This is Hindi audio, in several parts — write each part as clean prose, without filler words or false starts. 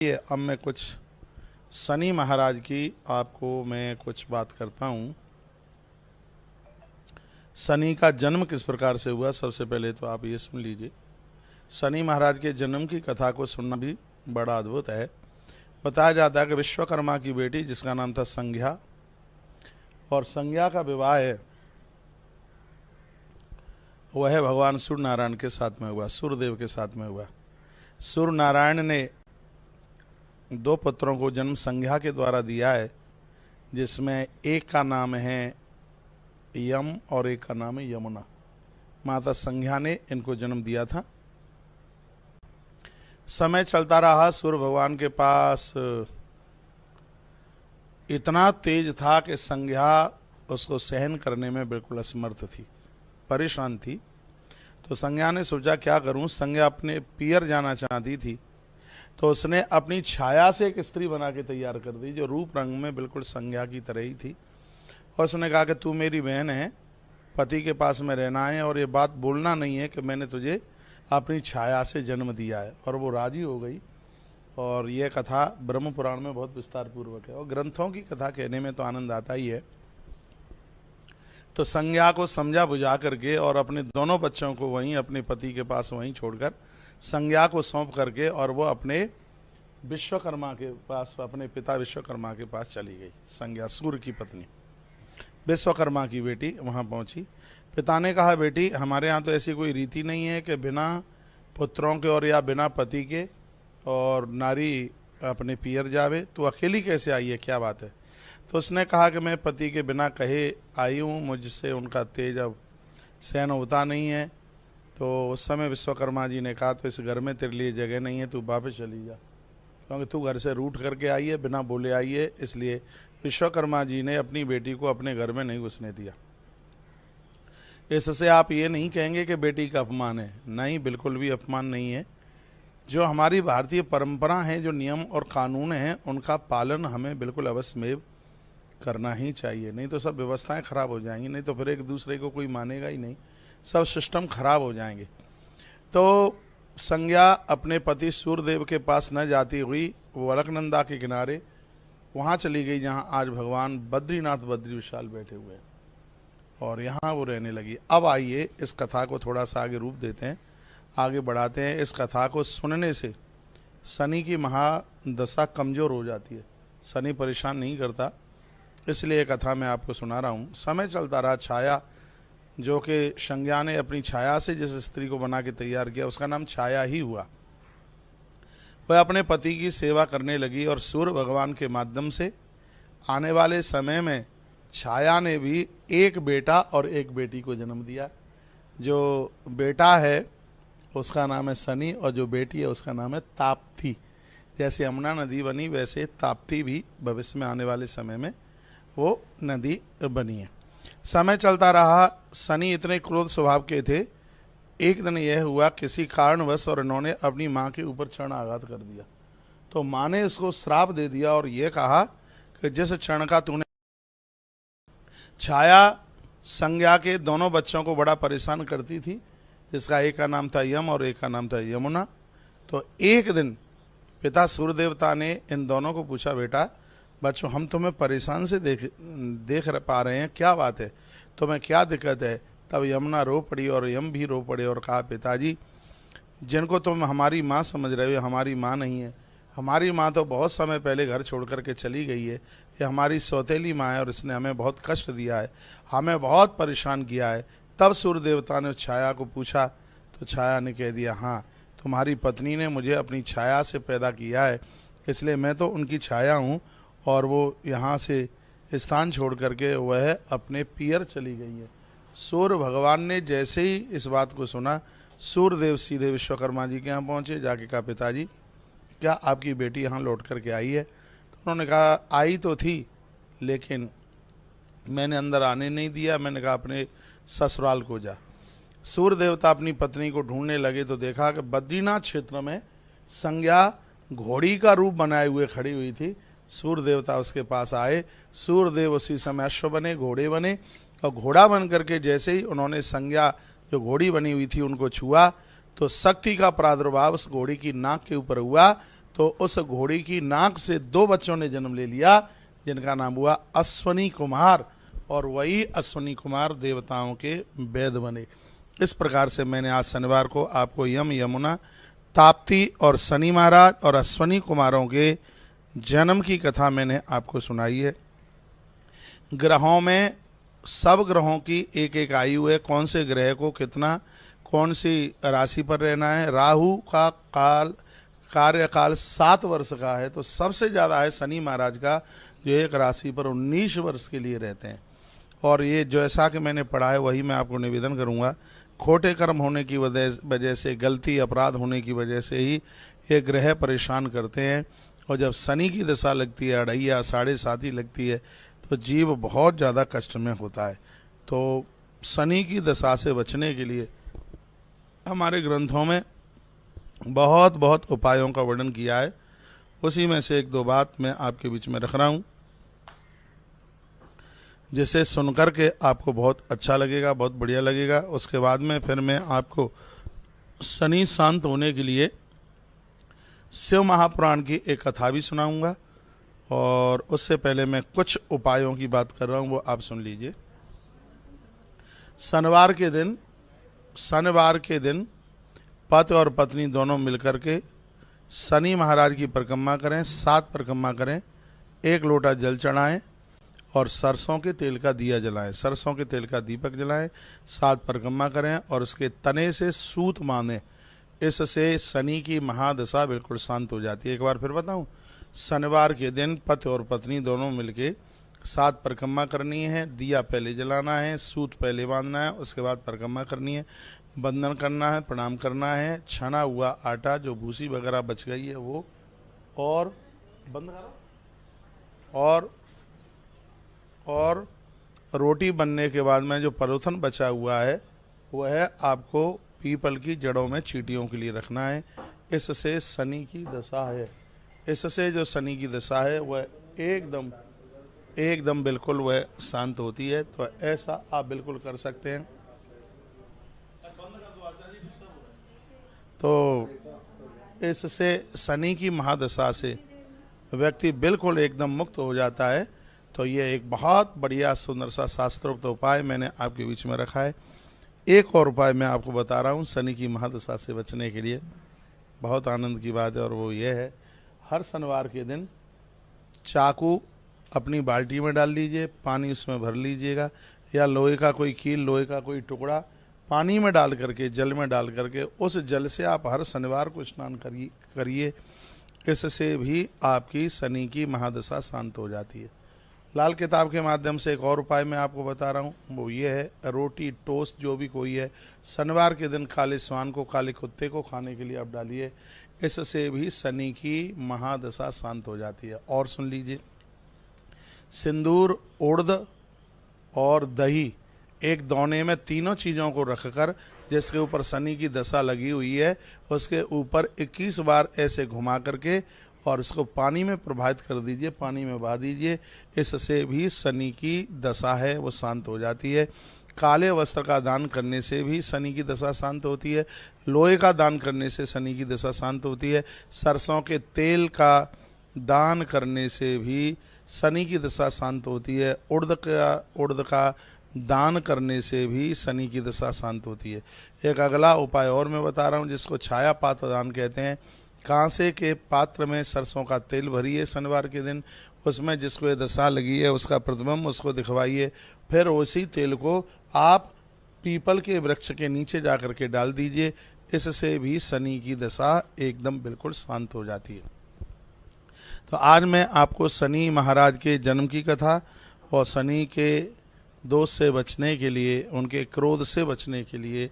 ये अब मैं कुछ शनि महाराज की आपको मैं कुछ बात करता हूँ। शनि का जन्म किस प्रकार से हुआ, सबसे पहले तो आप ये सुन लीजिए। शनि महाराज के जन्म की कथा को सुनना भी बड़ा अद्भुत है। बताया जाता है कि विश्वकर्मा की बेटी जिसका नाम था संज्ञा, और संज्ञा का विवाह है वह भगवान सूर्य नारायण के साथ में हुआ, सूर्यदेव के साथ में हुआ। सूर्य नारायण ने दो पुत्रों को जन्म संज्ञा के द्वारा दिया है, जिसमें एक का नाम है यम और एक का नाम है यमुना। माता संज्ञा ने इनको जन्म दिया था। समय चलता रहा, सूर्य भगवान के पास इतना तेज था कि संज्ञा उसको सहन करने में बिल्कुल असमर्थ थी, परेशान थी। तो संज्ञा ने सोचा क्या करूं। संज्ञा अपने पियर जाना चाहती थी, तो उसने अपनी छाया से एक स्त्री बना के तैयार कर दी जो रूप रंग में बिल्कुल संज्ञा की तरह ही थी। और उसने कहा कि तू मेरी बहन है, पति के पास में रहना है और ये बात बोलना नहीं है कि मैंने तुझे अपनी छाया से जन्म दिया है। और वो राजी हो गई। और यह कथा ब्रह्म पुराण में बहुत विस्तार पूर्वक है, और ग्रंथों की कथा कहने में तो आनंद आता ही है। तो संज्ञा को समझा बुझा करके और अपने दोनों बच्चों को वहीं अपने पति के पास वहीं छोड़कर संज्ञा को सौंप करके और वो अपने विश्वकर्मा के पास, अपने पिता विश्वकर्मा के पास चली गई। संज्ञा सूर्य की पत्नी, विश्वकर्मा की बेटी वहां पहुंची। पिता ने कहा, बेटी हमारे यहाँ तो ऐसी कोई रीति नहीं है कि बिना पुत्रों के और या बिना पति के और नारी अपने पियर जावे। तो अकेली कैसे आई है, क्या बात है? तो उसने कहा कि मैं पति के बिना कहे आई हूँ, मुझसे उनका तेज अब सहन होता नहीं है। तो उस समय विश्वकर्मा जी ने कहा, तो इस घर में तेरे लिए जगह नहीं है, तू वापस चली जा, क्योंकि तू घर से रूठ करके आई है, बिना बोले आई है। इसलिए विश्वकर्मा जी ने अपनी बेटी को अपने घर में नहीं घुसने दिया। इससे आप ये नहीं कहेंगे कि बेटी का अपमान है, नहीं, बिल्कुल भी अपमान नहीं है। जो हमारी भारतीय परंपरा है, जो नियम और कानून हैं, उनका पालन हमें बिल्कुल अवश्यमेव करना ही चाहिए, नहीं तो सब व्यवस्थाएं खराब हो जाएंगी, नहीं तो फिर एक दूसरे को कोई मानेगा ही नहीं, सब सिस्टम खराब हो जाएंगे। तो संज्ञा अपने पति सूर्यदेव के पास न जाती हुई वो अलकनंदा के किनारे वहाँ चली गई, जहाँ आज भगवान बद्रीनाथ बद्री विशाल बैठे हुए हैं, और यहाँ वो रहने लगी। अब आइए इस कथा को थोड़ा सा आगे रूप देते हैं, आगे बढ़ाते हैं। इस कथा को सुनने से शनि की महादशा कमजोर हो जाती है, शनि परेशान नहीं करता, इसलिए कथा मैं आपको सुना रहा हूँ। समय चलता रहा, छाया जो कि संज्ञा ने अपनी छाया से जिस स्त्री को बना के तैयार किया उसका नाम छाया ही हुआ। वह अपने पति की सेवा करने लगी और सूर्य भगवान के माध्यम से आने वाले समय में छाया ने भी एक बेटा और एक बेटी को जन्म दिया। जो बेटा है उसका नाम है शनि और जो बेटी है उसका नाम है ताप्ती। जैसे यमुना नदी बनी वैसे ताप्ती भी भविष्य में आने वाले समय में वो नदी बनी है। समय चलता रहा, शनि इतने क्रोध स्वभाव के थे। एक दिन यह हुआ, किसी कारणवश और इन्होंने अपनी माँ के ऊपर क्षण आघात कर दिया। तो माँ ने इसको श्राप दे दिया और ये कहा कि जिस क्षण का तूने। छाया संज्ञा के दोनों बच्चों को बड़ा परेशान करती थी, जिसका एक का नाम था यम और एक का नाम था यमुना। तो एक दिन पिता सूर्य देवता ने इन दोनों को पूछा, बेटा बच्चों हम तुम्हें परेशान से देख पा रहे हैं, क्या बात है, तुम्हें क्या दिक्कत है? तब यमुना रो पड़ी और यम भी रो पड़े और कहा, पिताजी जिनको तुम हमारी माँ समझ रहे हो हमारी माँ नहीं है। हमारी माँ तो बहुत समय पहले घर छोड़ करके चली गई है, ये हमारी सौतेली माँ है और इसने हमें बहुत कष्ट दिया है, हमें बहुत परेशान किया है। तब सूर्य देवता ने छाया को पूछा, तो छाया ने कह दिया, हाँ तुम्हारी पत्नी ने मुझे अपनी छाया से पैदा किया है, इसलिए मैं तो उनकी छाया हूँ। और वो यहाँ से स्थान छोड़ करके वह अपने पियर चली गई है। सूर्य भगवान ने जैसे ही इस बात को सुना, सूर्यदेव सीधे विश्वकर्मा जी के यहाँ पहुँचे, जाके कहा, पिताजी क्या आपकी बेटी यहाँ लौट करके आई है? तो उन्होंने कहा, आई तो थी लेकिन मैंने अंदर आने नहीं दिया, मैंने कहा अपने ससुराल को जा। सूर्य देवता अपनी पत्नी को ढूंढने लगे तो देखा कि बद्रीनाथ क्षेत्र में संज्ञा घोड़ी का रूप बनाए हुए खड़ी हुई थी। सूर्य देवता उसके पास आए, सूर्यदेव उसी समय अश्व बने, घोड़े बने, और घोड़ा बन करके जैसे ही उन्होंने संज्ञा जो घोड़ी बनी हुई थी उनको छुआ, तो शक्ति का प्रादुर्भाव उस घोड़ी की नाक के ऊपर हुआ तो उस घोड़ी की नाक से 2 बच्चों ने जन्म ले लिया जिनका नाम हुआ अश्वनी कुमार, और वही अश्वनी कुमार देवताओं के वेद बने। इस प्रकार से मैंने आज शनिवार को आपको यम, यमुना, ताप्ती और शनि महाराज और अश्वनी कुमारों के जन्म की कथा मैंने आपको सुनाई है। ग्रहों में सब ग्रहों की एक एक आयु है, कौन से ग्रह को कितना कौन सी राशि पर रहना है। राहु का कार्यकाल 7 वर्ष का है, तो सबसे ज़्यादा है शनि महाराज का जो एक राशि पर 19 वर्ष के लिए रहते हैं। और ये जैसा कि मैंने पढ़ा है वही मैं आपको निवेदन करूंगा। खोटे कर्म होने की वजह से, गलती अपराध होने की वजह से ही ये ग्रह परेशान करते हैं, और जब शनि की दशा लगती है, अढ़ैया 7.5 लगती है, तो जीव बहुत ज़्यादा कष्ट में होता है। तो शनि की दशा से बचने के लिए हमारे ग्रंथों में बहुत बहुत उपायों का वर्णन किया है। उसी में से 1-2 बात मैं आपके बीच में रख रहा हूँ, जिसे सुनकर के आपको बहुत अच्छा लगेगा, बहुत बढ़िया लगेगा। उसके बाद में फिर मैं आपको शनि शांत होने के लिए शिव महापुराण की एक कथा भी सुनाऊंगा, और उससे पहले मैं कुछ उपायों की बात कर रहा हूँ, वो आप सुन लीजिए। शनिवार के दिन पति और पत्नी दोनों मिलकर के शनि महाराज की परिक्रमा करें, 7 परिक्रमा करें, 1 लोटा जल चढ़ाएं और सरसों के तेल का दिया जलाएं, सरसों के तेल का दीपक जलाएं, 7 परिक्रमा करें और उसके तने से सूत बांधें। इससे शनि की महादशा बिल्कुल शांत हो जाती है। एक बार फिर बताऊं, शनिवार के दिन पति और पत्नी दोनों मिलके 7 परिक्रमा करनी है, दिया पहले जलाना है, सूत पहले बांधना है, उसके बाद परिक्रमा करनी है, बंधन करना है, प्रणाम करना है, छना हुआ आटा जो भूसी वगैरह बच गई है वो, और बंद करो, और रोटी बनने के बाद में जो परोथन बचा हुआ है वह आपको पीपल की जड़ों में चींटियों के लिए रखना है। इससे शनि की दशा है, इससे जो शनि की दशा है वह एकदम बिल्कुल वह शांत होती है। तो ऐसा आप बिल्कुल कर सकते हैं। तो इससे शनि की महादशा से व्यक्ति बिल्कुल एकदम मुक्त हो जाता है। तो ये एक बहुत बढ़िया सुंदर सा शास्त्रोक्त उपाय मैंने आपके बीच में रखा है। एक और उपाय मैं आपको बता रहा हूँ शनि की महादशा से बचने के लिए, बहुत आनंद की बात है, और वो ये है, हर शनिवार के दिन चाकू अपनी बाल्टी में डाल लीजिए, पानी उसमें भर लीजिएगा, या लोहे का कोई कील, लोहे का कोई टुकड़ा पानी में डाल करके, जल में डाल करके, उस जल से आप हर शनिवार को स्नान करिए। इससे भी आपकी शनि की महादशा शांत हो जाती है। लाल किताब के माध्यम से एक और उपाय मैं आपको बता रहा हूँ, वो ये है, रोटी टोस्ट जो भी कोई है शनिवार के दिन काले स्वान को, काले कुत्ते को खाने के लिए आप डालिए। इससे भी शनि की महादशा शांत हो जाती है। और सुन लीजिए, सिंदूर, उड़द और दही एक दोने में तीनों चीज़ों को रखकर, जिसके ऊपर शनि की दशा लगी हुई है उसके ऊपर 21 बार ऐसे घुमा करके और इसको पानी में प्रवाहित कर दीजिए, पानी में बहा दीजिए। इससे भी शनि की दशा है वो शांत हो जाती है। काले वस्त्र का दान करने से भी शनि की दशा शांत होती है। लोहे का दान करने से शनि की दशा शांत होती है। सरसों के तेल का दान करने से भी शनि की दशा शांत होती है। उड़द का दान करने से भी शनि की दशा शांत होती है। एक अगला उपाय और मैं बता रहा हूँ, जिसको छाया पात्र दान कहते हैं। कांसे के पात्र में सरसों का तेल भरिए शनिवार के दिन, उसमें जिसको ये दशा लगी है उसका प्रतिबिंब उसको दिखवाइए, फिर उसी तेल को आप पीपल के वृक्ष के नीचे जा कर के डाल दीजिए। इससे भी शनि की दशा एकदम बिल्कुल शांत हो जाती है। तो आज मैं आपको शनि महाराज के जन्म की कथा और शनि के दोष से बचने के लिए, उनके क्रोध से बचने के लिए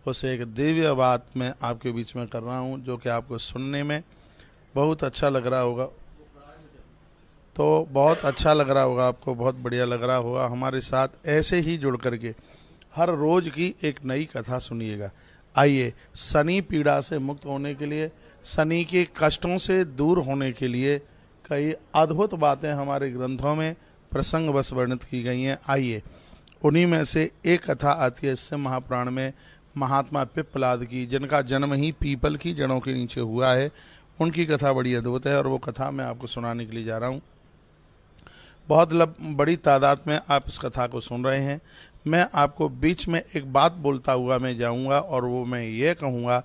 उसे एक दिव्य बात मैं आपके बीच में कर रहा हूँ, जो कि आपको सुनने में बहुत अच्छा लग रहा होगा। तो बहुत अच्छा लग रहा होगा आपको, बहुत बढ़िया लग रहा होगा। हमारे साथ ऐसे ही जुड़ करके हर रोज की एक नई कथा सुनिएगा। आइए, शनि पीड़ा से मुक्त होने के लिए, शनि के कष्टों से दूर होने के लिए कई अद्भुत बातें हमारे ग्रंथों में प्रसंगवश वर्णित की गई हैं। आइए, उन्हीं में से एक कथा आती है शिव महापुराण में, महात्मा पिप्पलाद की, जिनका जन्म ही पीपल की जड़ों के नीचे हुआ है। उनकी कथा बड़ी अद्भुत है और वो कथा मैं आपको सुनाने के लिए जा रहा हूँ। बहुत बड़ी तादाद में आप इस कथा को सुन रहे हैं। मैं आपको बीच में एक बात बोलता हुआ मैं जाऊंगा और वो मैं ये कहूँगा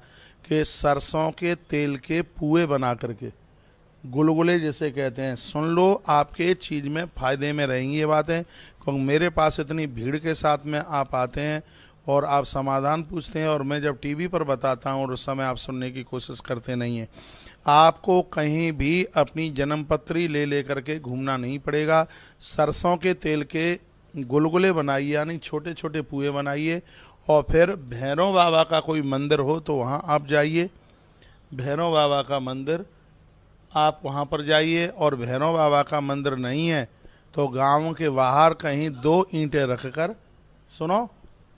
कि सरसों के तेल के पुए बना करके, गुलगुले जैसे कहते हैं, सुन लो, आपके चीज़ में फ़ायदे में रहेंगी ये बातें। क्योंकि मेरे पास इतनी भीड़ के साथ में आप आते हैं और आप समाधान पूछते हैं और मैं जब टीवी पर बताता हूँ और उस समय आप सुनने की कोशिश करते नहीं हैं। आपको कहीं भी अपनी जन्मपत्री ले करके घूमना नहीं पड़ेगा। सरसों के तेल के गुलगुले बनाइए, यानी छोटे छोटे पुए बनाइए, और फिर भैरव बाबा का कोई मंदिर हो तो वहाँ आप जाइए। भैरव बाबा का मंदिर आप वहाँ पर जाइए, और भैरव बाबा का मंदिर नहीं है तो गांव के बाहर कहीं 2 ईंटें रखकर, सुनो,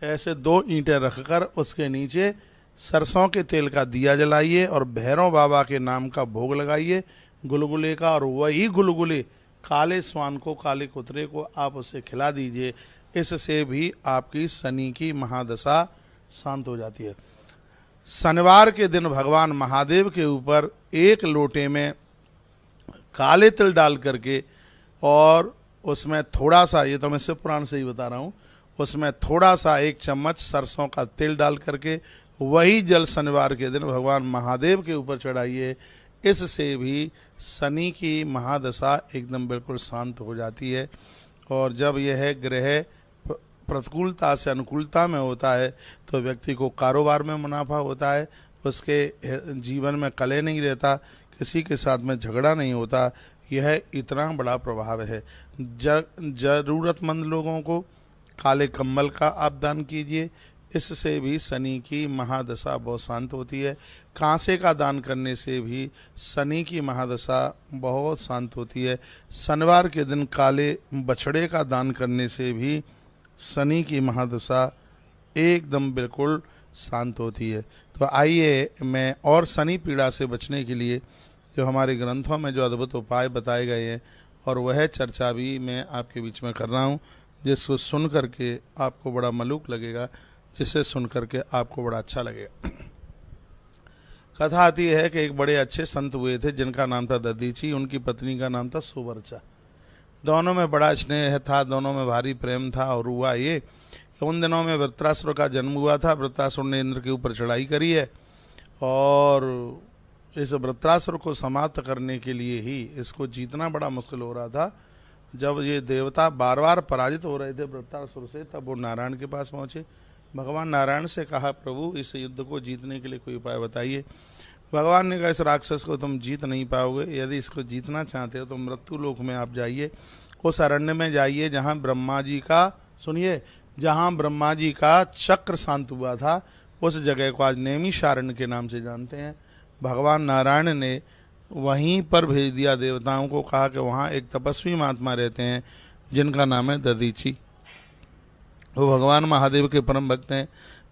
ऐसे 2 ईंटें रखकर उसके नीचे सरसों के तेल का दिया जलाइए और भैरव बाबा के नाम का भोग लगाइए गुलगुले का, और वही गुलगुले काले स्वान को, काले कुतरे को आप उसे खिला दीजिए। इससे भी आपकी शनि की महादशा शांत हो जाती है। शनिवार के दिन भगवान महादेव के ऊपर 1 लोटे में काले तिल डाल करके और उसमें थोड़ा सा, ये तो मैं शिव पुराण से ही बता रहा हूँ, उसमें थोड़ा सा 1 चम्मच सरसों का तेल डाल करके वही जल शनिवार के दिन भगवान महादेव के ऊपर चढ़ाइए। इससे भी शनि की महादशा एकदम बिल्कुल शांत हो जाती है। और जब यह ग्रह प्रतिकूलता से अनुकूलता में होता है तो व्यक्ति को कारोबार में मुनाफा होता है, उसके जीवन में कलह नहीं रहता, किसी के साथ में झगड़ा नहीं होता। यह इतना बड़ा प्रभाव है। जरूरतमंद लोगों को काले कम्बल का आप दान कीजिए, इससे भी शनि की महादशा बहुत शांत होती है। कांसे का दान करने से भी शनि की महादशा बहुत शांत होती है। शनिवार के दिन काले बछड़े का दान करने से भी शनि की महादशा एकदम बिल्कुल शांत होती है। तो आइए मैं और शनि पीड़ा से बचने के लिए जो हमारे ग्रंथों में जो अद्भुत उपाय बताए गए हैं और वह चर्चा भी मैं आपके बीच में कर रहा हूँ, जिसको सुन करके आपको बड़ा मलूक लगेगा, जिसे सुन करके आपको बड़ा अच्छा लगेगा। कथा आती है कि एक बड़े अच्छे संत हुए थे जिनका नाम था दधीची, उनकी पत्नी का नाम था सुवर्चा। दोनों में बड़ा स्नेह था, दोनों में भारी प्रेम था। और हुआ ये, उन दिनों में वृत्रासुर का जन्म हुआ था। वृत्रासुर ने इंद्र के ऊपर चढ़ाई करी है और इस वृत्रासुर को समाप्त करने के लिए ही इसको जीतना बड़ा मुश्किल हो रहा था। जब ये देवता बार बार पराजित हो रहे थे वृत्रासुर से, तब वो नारायण के पास पहुँचे। भगवान नारायण से कहा, प्रभु इस युद्ध को जीतने के लिए कोई उपाय बताइए। भगवान ने कहा, इस राक्षस को तुम जीत नहीं पाओगे, यदि इसको जीतना चाहते हो तो मृत्यु लोक में आप जाइए, उस अरण्य में जाइए जहाँ ब्रह्मा जी का, सुनिए, जहाँ ब्रह्मा जी का चक्र शांत हुआ था, उस जगह को आज नैमिषारण्य के नाम से जानते हैं। भगवान नारायण ने वहीं पर भेज दिया देवताओं को, कहा कि वहाँ एक तपस्वी महात्मा रहते हैं जिनका नाम है दधीची। वो भगवान महादेव के परम भक्त हैं,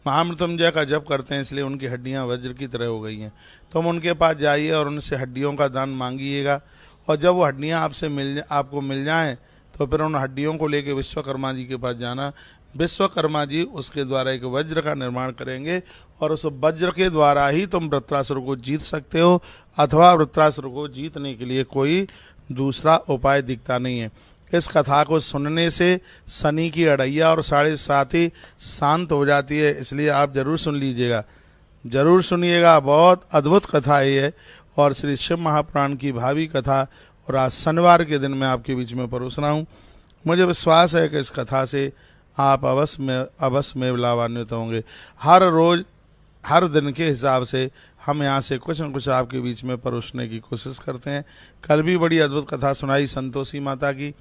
महामृत्युंजय का जप करते हैं, इसलिए उनकी हड्डियां वज्र की तरह हो गई हैं। तुम उनके पास जाइए और उनसे हड्डियों का दान मांगिएगा, और जब वो हड्डियां आपको मिल जाएं तो फिर उन हड्डियों को लेकर विश्वकर्मा जी के पास जाना। विश्वकर्मा जी उसके द्वारा एक वज्र का निर्माण करेंगे और उस वज्र के द्वारा ही तुम वृत्रासुर को जीत सकते हो, अथवा वृत्रासुर को जीतने के लिए कोई दूसरा उपाय दिखता नहीं है। इस कथा को सुनने से शनि की अड़ैया और 7.5 शांत हो जाती है, इसलिए आप जरूर सुन लीजिएगा, जरूर सुनिएगा। बहुत अद्भुत कथा है ये, और श्री शिव महापुराण की भावी कथा, और आज शनिवार के दिन मैं आपके बीच में परोस रहा हूँ। मुझे विश्वास है कि इस कथा से आप अवश्य में लाभान्वित होंगे। हर रोज हर दिन के हिसाब से हम यहाँ से कुछ न कुछ आपके बीच में परोसने की कोशिश करते हैं। कल भी बड़ी अद्भुत कथा सुनाई संतोषी माता की,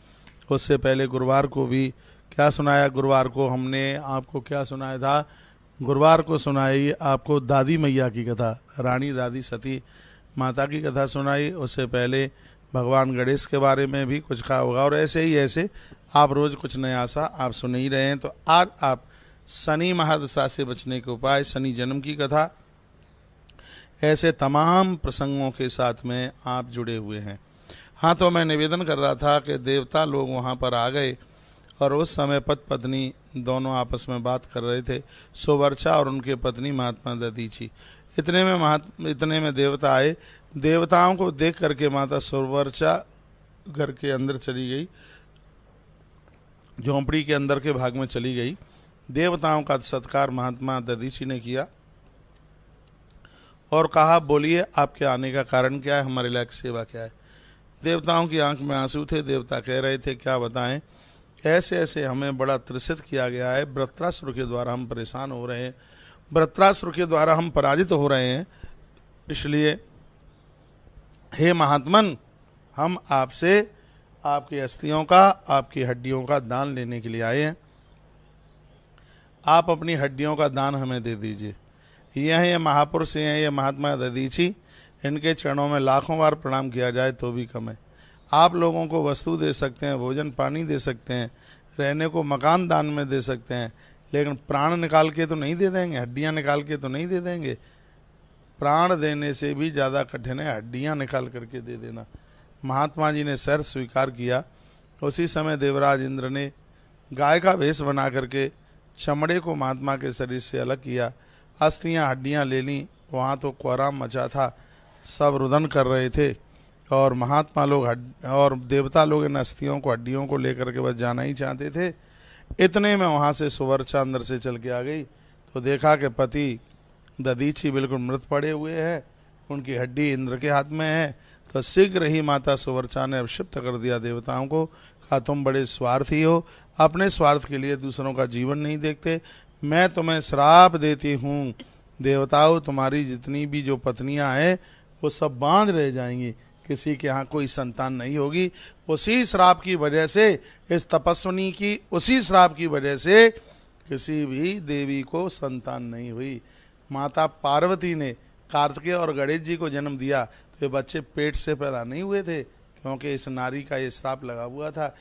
उससे पहले गुरुवार को भी क्या सुनाया, गुरुवार को हमने आपको क्या सुनाया था, गुरुवार को सुनाई आपको दादी मैया की कथा, रानी दादी सती माता की कथा सुनाई। उससे पहले भगवान गणेश के बारे में भी कुछ कहा होगा, और ऐसे ही ऐसे आप रोज कुछ नया सा आप सुन ही रहे हैं। तो आज आप शनि महादशा से बचने के उपाय, शनि जन्म की कथा, ऐसे तमाम प्रसंगों के साथ में आप जुड़े हुए हैं। हाँ, तो मैं निवेदन कर रहा था कि देवता लोग वहाँ पर आ गए और उस समय पति पत्नी दोनों आपस में बात कर रहे थे, सुवर्चा और उनके पत्नी महात्मा दधीची। इतने में देवता आए देवताओं को देख करके माता सुवर्चा घर के अंदर चली गई, झोंपड़ी के अंदर के भाग में चली गई। देवताओं का सत्कार महात्मा दधीची ने किया और कहा, बोलिए आपके आने का कारण क्या है, हमारे लायक सेवा क्या है। देवताओं की आंख में आंसू थे। देवता कह रहे थे, क्या बताएं, ऐसे ऐसे हमें बड़ा त्रसित किया गया है, वृत्रासुर के द्वारा हम परेशान हो रहे हैं, वृत्रासुर के द्वारा हम पराजित हो रहे हैं, इसलिए हे महात्मन, हम आपसे आपकी अस्थियों का, आपकी हड्डियों का दान लेने के लिए आए हैं। आप अपनी हड्डियों का दान हमें दे दीजिए। ये महापुरुष हैं, ये महात्मा दधीची, इनके चरणों में लाखों बार प्रणाम किया जाए तो भी कम है। आप लोगों को वस्तु दे सकते हैं, भोजन पानी दे सकते हैं, रहने को मकान दान में दे सकते हैं, लेकिन प्राण निकाल के तो नहीं दे देंगे, हड्डियां निकाल के तो नहीं दे देंगे। प्राण देने से भी ज़्यादा कठिन है हड्डियां निकाल करके दे देना। महात्मा जी ने सर स्वीकार किया। उसी समय देवराज इंद्र ने गाय का वेश बना करके चमड़े को महात्मा के शरीर से अलग किया, अस्थियां हड्डियां ले लीं। वहाँ तो कोहराम मचा था, सब रुदन कर रहे थे और महात्मा लोग और देवता लोग इन अस्थियों को, हड्डियों को लेकर के बस जाना ही चाहते थे। इतने में वहाँ से सुवर्चा अंदर से चल के आ गई तो देखा कि पति दधीची बिल्कुल मृत पड़े हुए हैं, उनकी हड्डी इंद्र के हाथ में है। तो शीघ्र ही माता सुवर्चा ने अभिषिप्त कर दिया देवताओं को, कहा तुम बड़े स्वार्थी हो, अपने स्वार्थ के लिए दूसरों का जीवन नहीं देखते, मैं तुम्हें श्राप देती हूँ, देवताओं तुम्हारी जितनी भी जो पत्नियां हैं वो सब बांझ रह जाएंगी, किसी के यहाँ कोई संतान नहीं होगी। उसी श्राप की वजह से, इस तपस्विनी की उसी श्राप की वजह से किसी भी देवी को संतान नहीं हुई। माता पार्वती ने कार्तिकेय और गणेश जी को जन्म दिया तो ये बच्चे पेट से पैदा नहीं हुए थे, क्योंकि इस नारी का ये श्राप लगा हुआ था।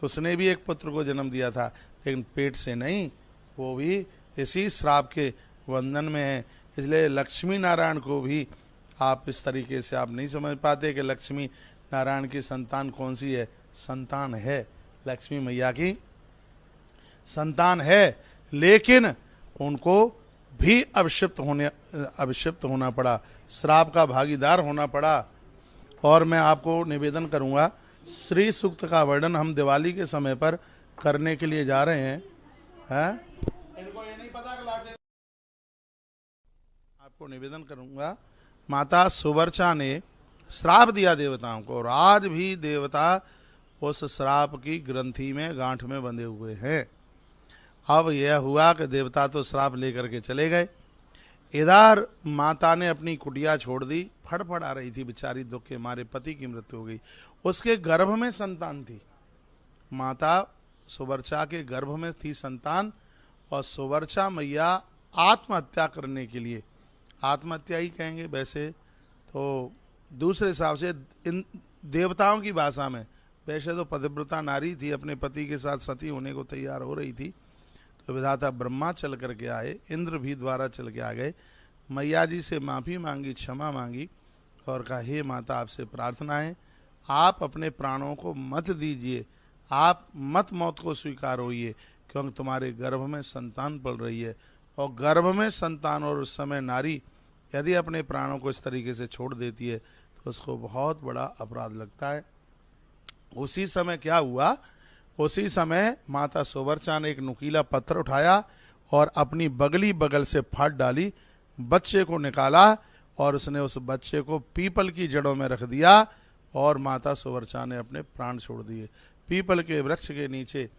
उसने भी एक पुत्र को जन्म दिया था, लेकिन पेट से नहीं, वो भी इसी श्राप के बंधन में है। इसलिए लक्ष्मी नारायण को भी आप इस तरीके से आप नहीं समझ पाते कि लक्ष्मी नारायण की संतान कौन सी है। संतान है, लक्ष्मी मैया की संतान है, लेकिन उनको भी अभिषिप्त होना पड़ा, श्राप का भागीदार होना पड़ा। और मैं आपको निवेदन करूंगा, श्री सूक्त का वर्णन हम दिवाली के समय पर करने के लिए जा रहे हैं। इनको ये नहीं पता कि आपको निवेदन करूंगा, माता सुवर्चा ने श्राप दिया देवताओं को और आज भी देवता उस श्राप की ग्रंथि में, गांठ में बंधे हुए हैं। अब यह हुआ कि देवता तो श्राप लेकर के चले गए, इधर माता ने अपनी कुटिया छोड़ दी, फड़फड़ा रही थी बेचारी, दुख के मारे पति की मृत्यु हो गई। उसके गर्भ में संतान थी, माता सुवर्चा के गर्भ में थी संतान, और सुवर्चा मैया आत्महत्या करने के लिए, आत्महत्या ही कहेंगे वैसे तो, दूसरे हिसाब से इन देवताओं की भाषा में, वैसे तो पतिव्रता नारी थी, अपने पति के साथ सती होने को तैयार हो रही थी। तो विधाता ब्रह्मा चल करके आए, इंद्र भी द्वारा चल के आ गए, मैया जी से माफ़ी मांगी, क्षमा मांगी और कहा, हे माता आपसे प्रार्थना है, आप अपने प्राणों को मत दीजिए, आप मत मौत को स्वीकार होइए, क्योंकि तुम्हारे गर्भ में संतान पल रही है। और गर्भ में संतान और उस समय नारी यदि अपने प्राणों को इस तरीके से छोड़ देती है तो उसको बहुत बड़ा अपराध लगता है। उसी समय क्या हुआ, उसी समय माता सुवर्चा ने एक नुकीला पत्थर उठाया और अपनी बगली बगल से फाड़ डाली, बच्चे को निकाला और उसने उस बच्चे को पीपल की जड़ों में रख दिया और माता सुवर्चा ने अपने प्राण छोड़ दिए। पीपल के वृक्ष के नीचे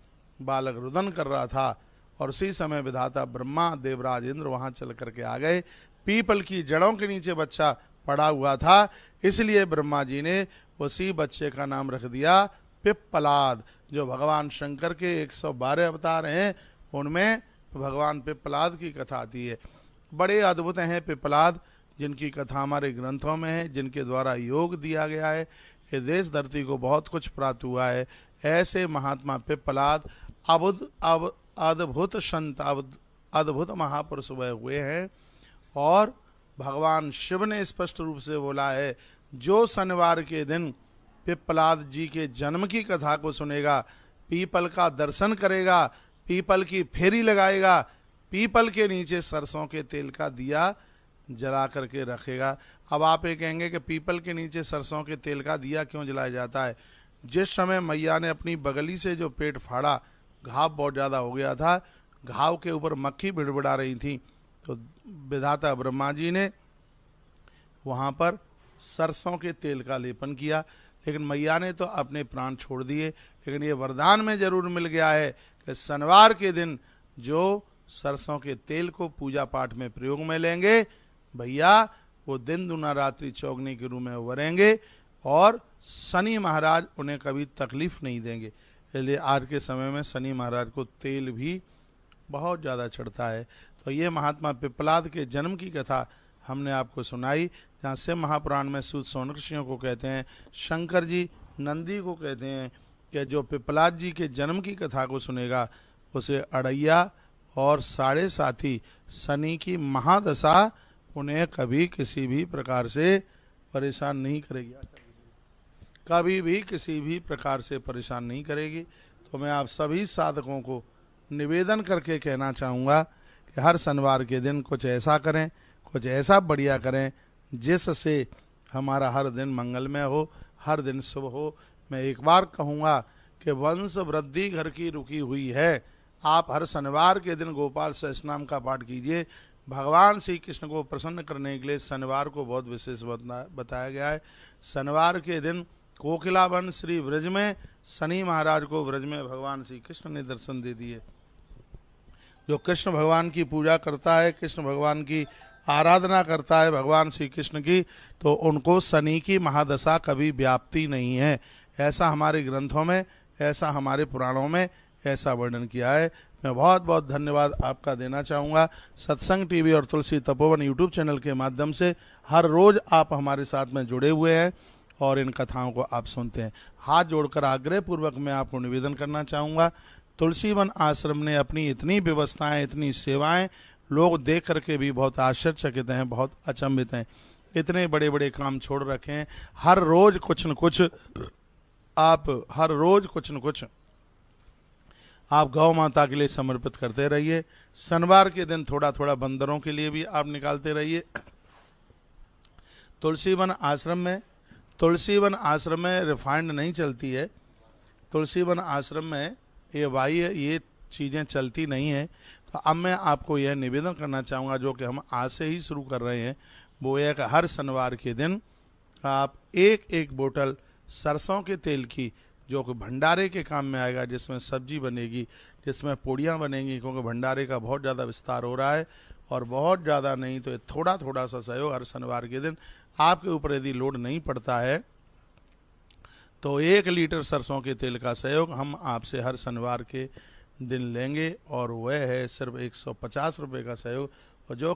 बालक रुदन कर रहा था और उसी समय विधाता ब्रह्मा, देवराज इंद्र वहां चल करके आ गए। पीपल की जड़ों के नीचे बच्चा पड़ा हुआ था, इसलिए ब्रह्मा जी ने उसी बच्चे का नाम रख दिया पिप्पलाद। जो भगवान शंकर के 112 अवतार हैं उनमें भगवान पिप्पलाद की कथा आती है। बड़े अद्भुत हैं पिप्पलाद, जिनकी कथा हमारे ग्रंथों में है, जिनके द्वारा योग दिया गया है, ये देश धरती को बहुत कुछ प्राप्त हुआ है। ऐसे महात्मा पिप्पलाद अद्भुत संत, अद्भुत महापुरुष हुए हैं। और भगवान शिव ने स्पष्ट रूप से बोला है, जो शनिवार के दिन पिप्पलाद जी के जन्म की कथा को सुनेगा, पीपल का दर्शन करेगा, पीपल की फेरी लगाएगा, पीपल के नीचे सरसों के तेल का दिया जला करके रखेगा। अब आप ये कहेंगे कि पीपल के नीचे सरसों के तेल का दिया क्यों जलाया जाता है? जिस समय मैया ने अपनी बगली से जो पेट फाड़ा, घाव बहुत ज़्यादा हो गया था, घाव के ऊपर मक्खी बिड़बिड़ा रही थी, तो विधाता ब्रह्मा जी ने वहाँ पर सरसों के तेल का लेपन किया। लेकिन मैया ने तो अपने प्राण छोड़ दिए। लेकिन ये वरदान में जरूर मिल गया है कि शनिवार के दिन जो सरसों के तेल को पूजा पाठ में प्रयोग में लेंगे, भैया वो दिन दुना रात्रि चौगने के रूप में उभरेंगे और शनि महाराज उन्हें कभी तकलीफ नहीं देंगे। इसलिए आज के समय में शनि महाराज को तेल भी बहुत ज़्यादा चढ़ता है। तो ये महात्मा पिप्पलाद के जन्म की कथा हमने आपको सुनाई, जहाँ से महापुराण में सूत सौनकृषियों को कहते हैं, शंकर जी नंदी को कहते हैं कि जो पिप्पलाद जी के जन्म की कथा को सुनेगा उसे अड़ैया और साढ़े साथी शनि की महादशा उन्हें कभी किसी भी प्रकार से परेशान नहीं करेगी, कभी भी किसी भी प्रकार से परेशान नहीं करेगी। तो मैं आप सभी साधकों को निवेदन करके कहना चाहूँगा कि हर शनिवार के दिन कुछ ऐसा करें, कुछ ऐसा बढ़िया करें जिससे हमारा हर दिन मंगलमय हो, हर दिन शुभ हो। मैं एक बार कहूँगा कि वंश वृद्धि घर की रुकी हुई है। आप हर शनिवार के दिन गोपाल सहस्रनाम का पाठ कीजिए। भगवान श्री कृष्ण को प्रसन्न करने के लिए शनिवार को बहुत विशेष बताया गया है। शनिवार के दिन कोकिलावन श्री ब्रज में शनि महाराज को ब्रज में भगवान श्री कृष्ण ने दर्शन दे दिए। जो कृष्ण भगवान की पूजा करता है, कृष्ण भगवान की आराधना करता है भगवान श्री कृष्ण की, तो उनको शनि की महादशा कभी व्याप्ति नहीं है। ऐसा हमारे ग्रंथों में, ऐसा हमारे पुराणों में ऐसा वर्णन किया है। मैं बहुत बहुत धन्यवाद आपका देना चाहूँगा। सत्संग टीवी और तुलसी तपोवन यूट्यूब चैनल के माध्यम से हर रोज आप हमारे साथ में जुड़े हुए हैं और इन कथाओं को आप सुनते हैं। हाथ जोड़कर आग्रह पूर्वक मैं आपको निवेदन करना चाहूँगा, तुलसीवन आश्रम ने अपनी इतनी व्यवस्थाएं, इतनी सेवाएं, लोग देख करके भी बहुत आश्चर्यचकित हैं, बहुत अचंभित हैं। इतने बड़े बड़े काम छोड़ रखे हैं। हर रोज कुछ न कुछ आप गौ माता के लिए समर्पित करते रहिए। शनिवार के दिन थोड़ा थोड़ा बंदरों के लिए भी आप निकालते रहिए। तुलसीवन आश्रम में रिफाइंड नहीं चलती है। तुलसीवन आश्रम में ये चीज़ें चलती नहीं है। तो अब मैं आपको यह निवेदन करना चाहूँगा, जो कि हम आज से ही शुरू कर रहे हैं, वो यह कि हर शनिवार के दिन आप एक एक बोतल सरसों के तेल की, जो कि भंडारे के काम में आएगा, जिसमें सब्जी बनेगी, जिसमें पूड़ियाँ बनेंगी, क्योंकि भंडारे का बहुत ज़्यादा विस्तार हो रहा है और बहुत ज़्यादा नहीं तो थोड़ा थोड़ा सा सहयोग हर शनिवार के दिन आपके ऊपर यदि लोड नहीं पड़ता है तो 1 लीटर सरसों के तेल का सहयोग हम आपसे हर शनिवार के दिन लेंगे, और वह है सिर्फ 150 रुपये का सहयोग। और जो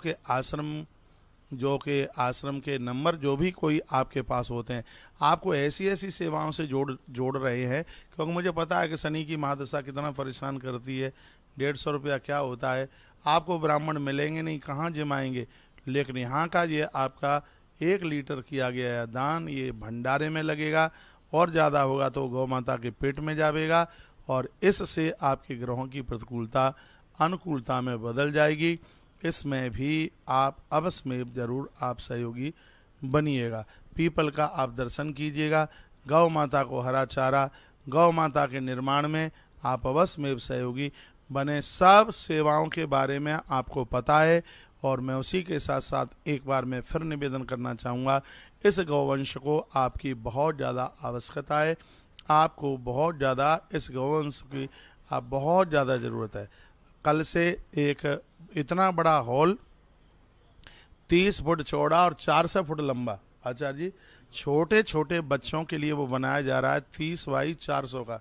कि आश्रम के नंबर जो भी कोई आपके पास होते हैं, आपको ऐसी ऐसी सेवाओं से जोड़ रहे हैं, क्योंकि मुझे पता है कि शनि की महादशा कितना परेशान करती है। 150 रुपया क्या होता है, आपको ब्राह्मण मिलेंगे नहीं, कहाँ जमाएंगे। लेकिन यहाँ का ये आपका 1 लीटर किया गया है दान, ये भंडारे में लगेगा, और ज़्यादा होगा तो गौ माता के पेट में जाएगा, और इससे आपके ग्रहों की प्रतिकूलता अनुकूलता में बदल जाएगी। इसमें भी आप अवश्य में जरूर आप सहयोगी बनिएगा। पीपल का आप दर्शन कीजिएगा। गौ माता को हरा चारा, गौ माता के निर्माण में आप अवश्य में सहयोगी बने। सब सेवाओं के बारे में आपको पता है, और मैं उसी के साथ साथ एक बार मैं फिर निवेदन करना चाहूँगा, इस गौवंश को आपकी बहुत ज़्यादा आवश्यकता है। आपको बहुत ज़्यादा इस गौवंश की आप बहुत ज़्यादा ज़रूरत है। कल से एक इतना बड़ा हॉल 30 फुट चौड़ा और 400 फुट लंबा, आचार्य जी, छोटे छोटे बच्चों के लिए वो बनाया जा रहा है 30 बाई 400 का,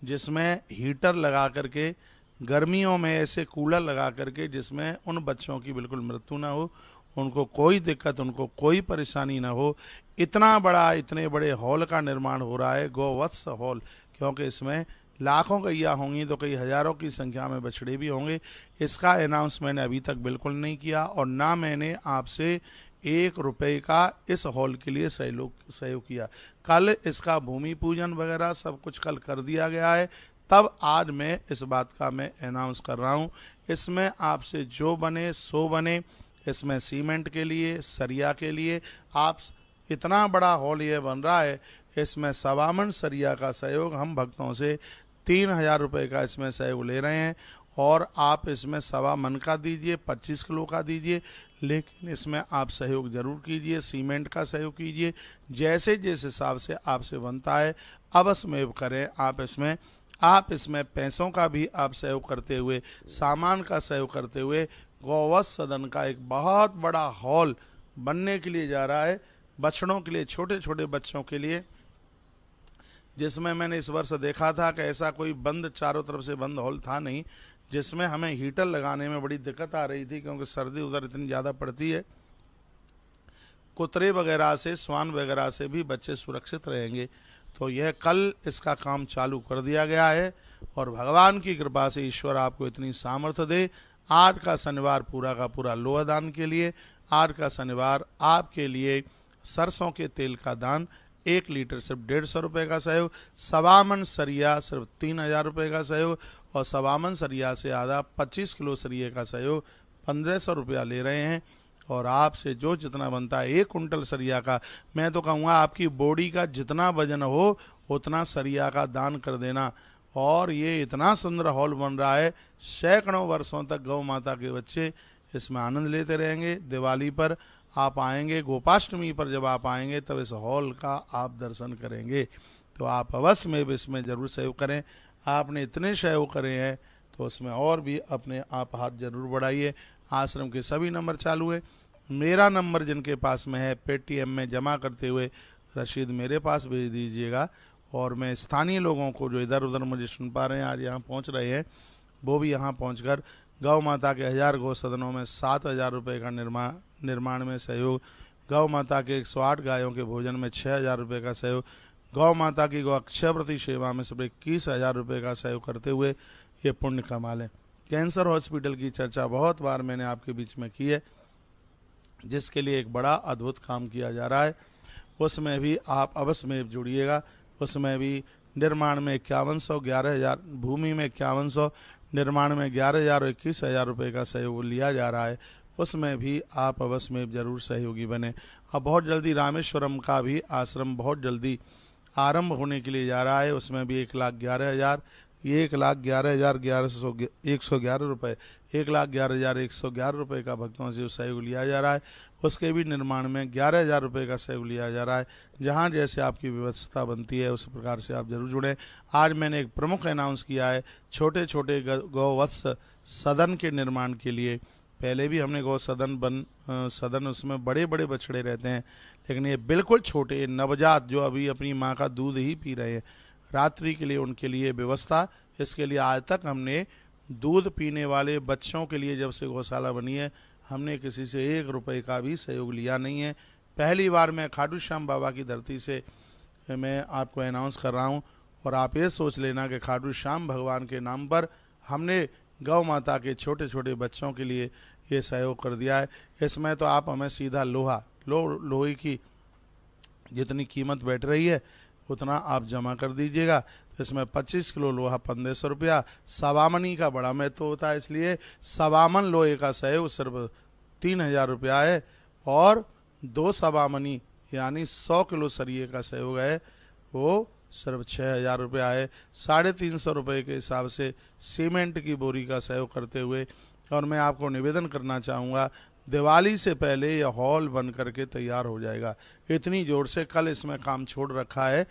जिसमें हीटर लगा करके, गर्मियों में ऐसे कूलर लगा करके, जिसमें उन बच्चों की बिल्कुल मृत्यु ना हो, उनको कोई दिक्कत, उनको कोई परेशानी ना हो। इतना बड़ा, इतने बड़े हॉल का निर्माण हो रहा है, गौवत्स हॉल, क्योंकि इसमें लाखों गैया होंगी तो कई हजारों की संख्या में बछड़े भी होंगे। इसका अनाउंस मैंने अभी तक बिल्कुल नहीं किया, और ना मैंने आपसे 1 रुपये का इस हॉल के लिए सहयोग किया। कल इसका भूमि पूजन वगैरह सब कुछ कल कर दिया गया है, तब आज मैं इस बात का मैं अनाउंस कर रहा हूँ। इसमें आपसे जो बने सो बने। इसमें सीमेंट के लिए, सरिया के लिए आप इतना बड़ा हॉल ये बन रहा है, इसमें 1.25 मन सरिया का सहयोग हम भक्तों से 3,000 रुपये का इसमें सहयोग ले रहे हैं। और आप इसमें 1.25 मन का दीजिए, 25 किलो का दीजिए, लेकिन इसमें आप सहयोग जरूर कीजिए, सीमेंट का सहयोग कीजिए, जैसे जिस हिसाब से आपसे बनता है अवश्य में करें। आप इसमें पैसों का भी आप सहयोग करते हुए, सामान का सहयोग करते हुए गौवत्स सदन का एक बहुत बड़ा हॉल बनने के लिए जा रहा है, बछड़ों के लिए, छोटे छोटे बच्चों के लिए, जिसमें मैंने इस वर्ष देखा था कि ऐसा कोई बंद, चारों तरफ से बंद हॉल था नहीं, जिसमें हमें हीटर लगाने में बड़ी दिक्कत आ रही थी, क्योंकि सर्दी उधर इतनी ज़्यादा पड़ती है। कुतरे वगैरह से, स्वान वगैरह से भी बच्चे सुरक्षित रहेंगे। तो यह कल इसका काम चालू कर दिया गया है और भगवान की कृपा से ईश्वर आपको इतनी सामर्थ्य दे। आज का शनिवार पूरा का पूरा लोहा दान के लिए, आज का शनिवार आपके लिए सरसों के तेल का दान 1 लीटर सिर्फ 150 रुपये का सहयोग, 1.25 मन सरिया सिर्फ 3,000 रुपये का सहयोग, और 1.25 मन सरिया से आधा 25 किलो सरिये का सहयोग 1,500 रुपया ले रहे हैं। और आपसे जो जितना बनता है 1 कुंटल सरिया का, मैं तो कहूँगा आपकी बॉडी का जितना वजन हो उतना सरिया का दान कर देना। और ये इतना सुंदर हॉल बन रहा है, सैकड़ों वर्षों तक गौ माता के बच्चे इसमें आनंद लेते रहेंगे। दिवाली पर आप आएंगे, गोपाष्टमी पर जब आप आएंगे तब इस हॉल का आप दर्शन करेंगे। तो आप अवश्य में भी इसमें जरूर सहयोग करें। आपने इतने सहयोग करे हैं तो उसमें और भी अपने आप हाथ जरूर बढ़ाइए। आश्रम के सभी नंबर चालू है। मेरा नंबर जिनके पास में है, पेटीएम में जमा करते हुए रसीद मेरे पास भेज दीजिएगा। और मैं स्थानीय लोगों को जो इधर उधर मुझे सुन पा रहे हैं, आज यहाँ पहुँच रहे हैं, वो भी यहाँ पहुँचकर गौ माता के 1000 गौ सदनों में 7,000 रुपये का निर्माण में सहयोग, गौ माता के 108 गायों के भोजन में 6,000 रुपये का सहयोग, गौ माता की गौ अक्षयप्रति सेवा में सिर्फ 21,000 रुपये का सहयोग करते हुए ये पुण्य कमा लें। कैंसर हॉस्पिटल की चर्चा बहुत बार मैंने आपके बीच में की है, जिसके लिए एक बड़ा अद्भुत काम किया जा रहा है, उसमें भी आप अवश्य में जुड़िएगा। उसमें भी निर्माण में 5100, 11,000, भूमि में 5100, निर्माण में 11,000 और 21,000 रुपये का सहयोग लिया जा रहा है। उसमें भी आप अवश्य में जरूर सहयोगी बने। अब बहुत जल्दी रामेश्वरम का भी आश्रम बहुत जल्दी आरंभ होने के लिए जा रहा है, उसमें भी 1,11,000, 1,11,111 रुपये, 1,11,111 रुपये का भक्तों से सहयोग लिया जा रहा है। उसके भी निर्माण में 11,000 रुपये का सहयोग लिया जा रहा है। जहाँ जैसे आपकी व्यवस्था बनती है उस प्रकार से आप जरूर जुड़ें। आज मैंने एक प्रमुख अनाउंस किया है, छोटे छोटे गौवत्स सदन के निर्माण के लिए। पहले भी हमने गौ सदन उसमें बड़े बड़े बछड़े रहते हैं, लेकिन ये बिल्कुल छोटे नवजात जो अभी अपनी माँ का दूध ही पी रहे हैं, रात्रि के लिए उनके लिए व्यवस्था। इसके लिए आज तक हमने दूध पीने वाले बच्चों के लिए, जब से गौशाला बनी है, हमने किसी से 1 रुपये का भी सहयोग लिया नहीं है। पहली बार मैं खाटू श्याम बाबा की धरती से मैं आपको अनाउंस कर रहा हूँ। और आप ये सोच लेना कि खाटू श्याम भगवान के नाम पर हमने गौ माता के छोटे छोटे बच्चों के लिए ये सहयोग कर दिया है। इसमें तो आप हमें सीधा लोहे की जितनी कीमत बैठ रही है उतना आप जमा कर दीजिएगा। तो इसमें 25 किलो लोहा 1,500 रुपया, 1.25 मनी का बड़ा महत्व होता है, इसलिए 1.25 मन लोहे का सहयोग सिर्फ 3,000 रुपया है। और 2 1.25 मनी यानी 100 किलो सरिये का सहयोग है, वो सिर्फ 6,000 रुपया है। 350 रुपये के हिसाब से सीमेंट की बोरी का सहयोग करते हुए। और मैं आपको निवेदन करना चाहूँगा, दिवाली से पहले यह हॉल बन करके तैयार हो जाएगा। इतनी जोर से कल इसमें काम छोड़ रखा है।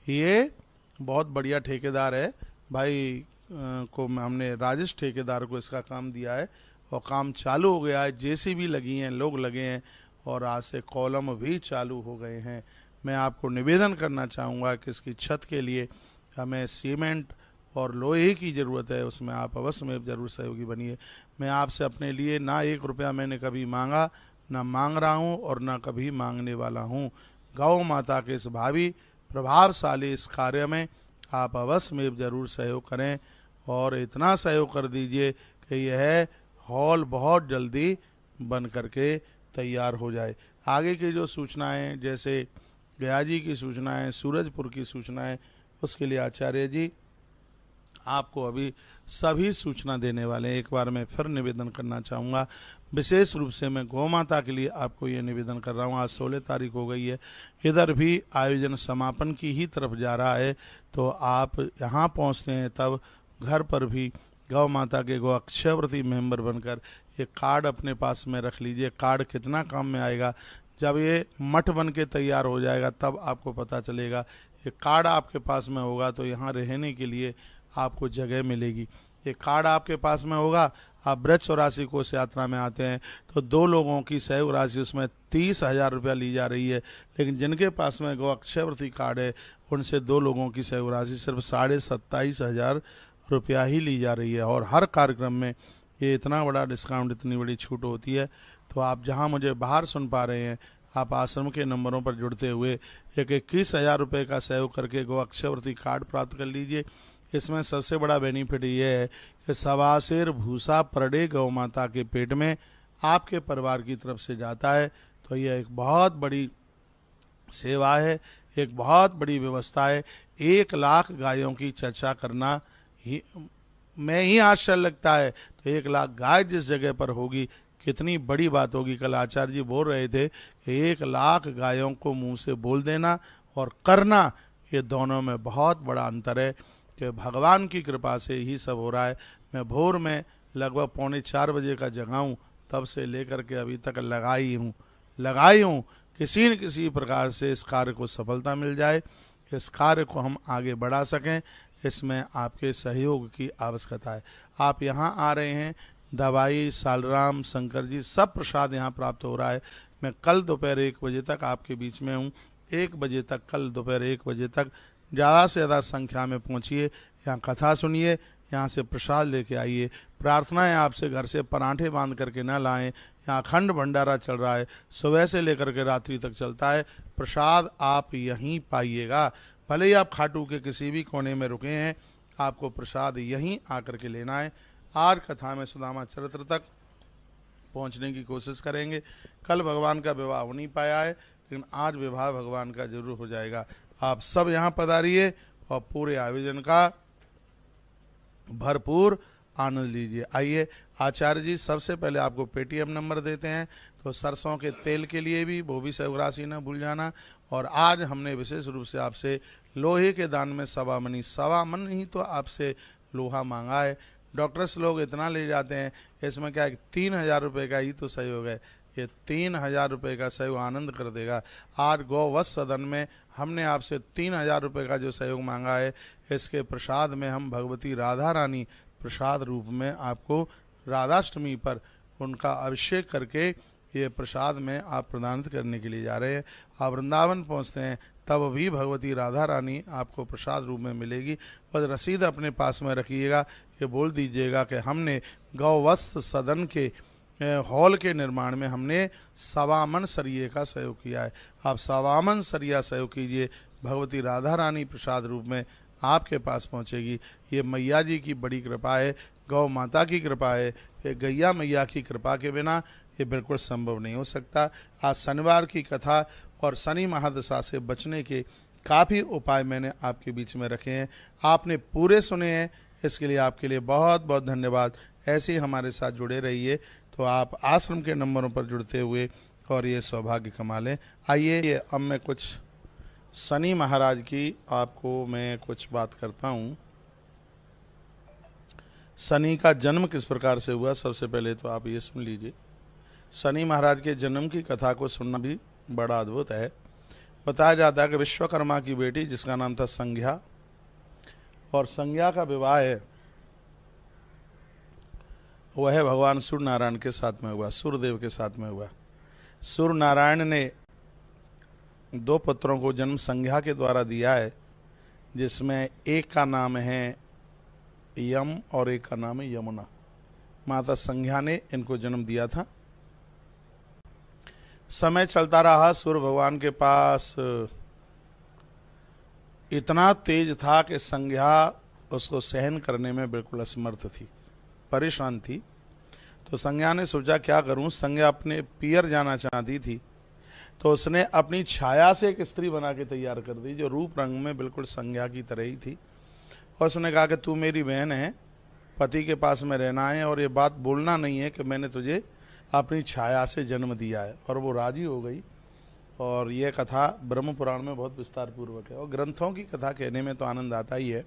ये बहुत बढ़िया ठेकेदार है भाई को हमने राजेश ठेकेदार को इसका काम दिया है और काम चालू हो गया है। जेसीबी लगी हैं, लोग लगे हैं और आज से कॉलम भी चालू हो गए हैं। मैं आपको निवेदन करना चाहूँगा कि इसकी छत के लिए हमें सीमेंट और लोहे की ज़रूरत है, उसमें आप अवश्य में जरूर सहयोगी बनिए। मैं आपसे अपने लिए ना 1 रुपया मैंने कभी मांगा, ना मांग रहा हूँ और ना कभी मांगने वाला हूँ। गौ माता के इस भावी प्रभावशाली इस कार्य में आप अवश्य में जरूर सहयोग करें और इतना सहयोग कर दीजिए कि यह हॉल बहुत जल्दी बन करके तैयार हो जाए। आगे की जो सूचनाएं, जैसे गया जी की सूचनाएं, सूरजपुर की सूचनाएं, उसके लिए आचार्य जी आपको अभी सभी सूचना देने वाले हैं। एक बार मैं फिर निवेदन करना चाहूँगा, विशेष रूप से मैं गौ माता के लिए आपको ये निवेदन कर रहा हूँ। आज 16 तारीख हो गई है, इधर भी आयोजन समापन की ही तरफ जा रहा है, तो आप यहाँ पहुँचते हैं तब घर पर भी गौ माता के गौ अक्षयव्रती मेंबर बनकर ये कार्ड अपने पास में रख लीजिए। कार्ड कितना काम में आएगा, जब ये मठ बन के तैयार हो जाएगा तब आपको पता चलेगा। ये कार्ड आपके पास में होगा तो यहाँ रहने के लिए आपको जगह मिलेगी। ये कार्ड आपके पास में होगा, आप ब्रज 84 कोष यात्रा में आते हैं तो 2 लोगों की सहयोग राशि उसमें 30,000 रुपया ली जा रही है, लेकिन जिनके पास में गौ अक्षयव्रती कार्ड है उनसे 2 लोगों की सहयोग राशि सिर्फ 27,500 रुपया ही ली जा रही है। और हर कार्यक्रम में ये इतना बड़ा डिस्काउंट, इतनी बड़ी छूट होती है। तो आप जहां मुझे बाहर सुन पा रहे हैं, आप आश्रम के नंबरों पर जुड़ते हुए एक 21,000 रुपये का सहयोग करके गौ अक्षयव्रती कार्ड प्राप्त कर लीजिए। इसमें सबसे बड़ा बेनिफिट ये है कि 1.25 सेर भूसा पर डे गौ माता के पेट में आपके परिवार की तरफ से जाता है। तो यह एक बहुत बड़ी सेवा है, एक बहुत बड़ी व्यवस्था है। 1 लाख गायों की चर्चा करना ही में ही आश्चर्य लगता है, तो 1 लाख गाय जिस जगह पर होगी कितनी बड़ी बात होगी। कल आचार्य जी बोल रहे थे कि 1 लाख गायों को मुंह से बोल देना और करना, ये दोनों में बहुत बड़ा अंतर है कि भगवान की कृपा से ही सब हो रहा है। मैं भोर में लगभग 3:45 बजे का जगाऊं, तब से लेकर के अभी तक लगाई हूँ। किसी न किसी प्रकार से इस कार्य को सफलता मिल जाए, इस कार्य को हम आगे बढ़ा सकें, इसमें आपके सहयोग की आवश्यकता है। आप यहाँ आ रहे हैं, दवाई, सालराम, शंकर जी सब प्रसाद यहाँ प्राप्त हो रहा है। मैं कल दोपहर 1 बजे तक आपके बीच में हूँ। 1 बजे तक, कल दोपहर 1 बजे तक ज़्यादा से ज़्यादा संख्या में पहुँचिए, यहाँ कथा सुनिए, यहाँ से प्रसाद लेके आइए। प्रार्थना है आपसे घर से पराठे बांध करके न लाएं। यहाँ अखंड भंडारा चल रहा है, सुबह से लेकर के रात्रि तक चलता है। प्रसाद आप यहीं पाइएगा, भले ही आप खाटू के किसी भी कोने में रुके हैं, आपको प्रसाद यहीं आकर के लेना है। आज कथा में सुदामा चरित्र तक पहुंचने की कोशिश करेंगे। कल भगवान का विवाह हो नहीं पाया है, लेकिन आज विवाह भगवान का जरूर हो जाएगा। आप सब यहाँ पधारिए और पूरे आयोजन का भरपूर आनंद लीजिए। आइए, आचार्य जी सबसे पहले आपको पेटीएम नंबर देते हैं, तो सरसों के तेल के लिए भी वो भी सहयोग राशि न भूल जाना। और आज हमने विशेष रूप से आपसे लोहे के दान में 1.25 मन ही तो आपसे लोहा मांगा है। डॉक्टर्स लोग इतना ले जाते हैं, इसमें क्या है 3,000 रुपये का ही तो सहयोग है। ये 3,000 रुपये का सहयोग आनंद कर देगा। आज गौवत्स सदन में हमने आपसे 3,000 रुपये का जो सहयोग मांगा है, इसके प्रसाद में हम भगवती राधा रानी प्रसाद रूप में आपको राधाष्टमी पर उनका अभिषेक करके ये प्रसाद में आप प्रदान करने के लिए जा रहे हैं। आप वृंदावन पहुंचते हैं तब भी भगवती राधा रानी आपको प्रसाद रूप में मिलेगी। बस रसीद अपने पास में रखिएगा, ये बोल दीजिएगा कि हमने गौवत्स सदन के हॉल के निर्माण में हमने 1.25 मन सरिये का सहयोग किया है। आप 1.25 मन सरिया सहयोग कीजिए, भगवती राधा रानी प्रसाद रूप में आपके पास पहुंचेगी। ये मैया जी की बड़ी कृपा है, गौ माता की कृपा है। ये गैया मैया की कृपा के बिना ये बिल्कुल संभव नहीं हो सकता। आज शनिवार की कथा और शनि महादशा से बचने के काफ़ी उपाय मैंने आपके बीच में रखे हैं, आपने पूरे सुने हैं, इसके लिए आपके लिए बहुत बहुत धन्यवाद। ऐसे ही हमारे साथ जुड़े रहिए, तो आप आश्रम के नंबरों पर जुड़ते हुए और ये सौभाग्य कमा लें। आइए, अब मैं कुछ शनि महाराज की आपको मैं कुछ बात करता हूँ। शनि का जन्म किस प्रकार से हुआ, सबसे पहले तो आप ये सुन लीजिए। शनि महाराज के जन्म की कथा को सुनना भी बड़ा अद्भुत है। बताया जाता है कि विश्वकर्मा की बेटी जिसका नाम था संज्ञा, और संज्ञा का विवाह है वह भगवान सूर्य नारायण के साथ में हुआ, सूर्यदेव के साथ में हुआ। सूर्य नारायण ने 2 पुत्रों को जन्म संज्ञा के द्वारा दिया है, जिसमें एक का नाम है यम और एक का नाम है यमुना। माता संज्ञा ने इनको जन्म दिया था। समय चलता रहा, सूर्य भगवान के पास इतना तेज था कि संज्ञा उसको सहन करने में बिल्कुल असमर्थ थी, परेशान थी। तो संज्ञा ने सोचा क्या करूं। संज्ञा अपने पियर जाना चाहती थी, तो उसने अपनी छाया से एक स्त्री बना के तैयार कर दी, जो रूप रंग में बिल्कुल संज्ञा की तरह ही थी। और उसने कहा कि तू मेरी बहन है, पति के पास में रहना है और ये बात बोलना नहीं है कि मैंने तुझे अपनी छाया से जन्म दिया है। और वो राजी हो गई। और यह कथा ब्रह्म पुराण में बहुत विस्तार पूर्वक है और ग्रंथों की कथा कहने में तो आनंद आता ही है।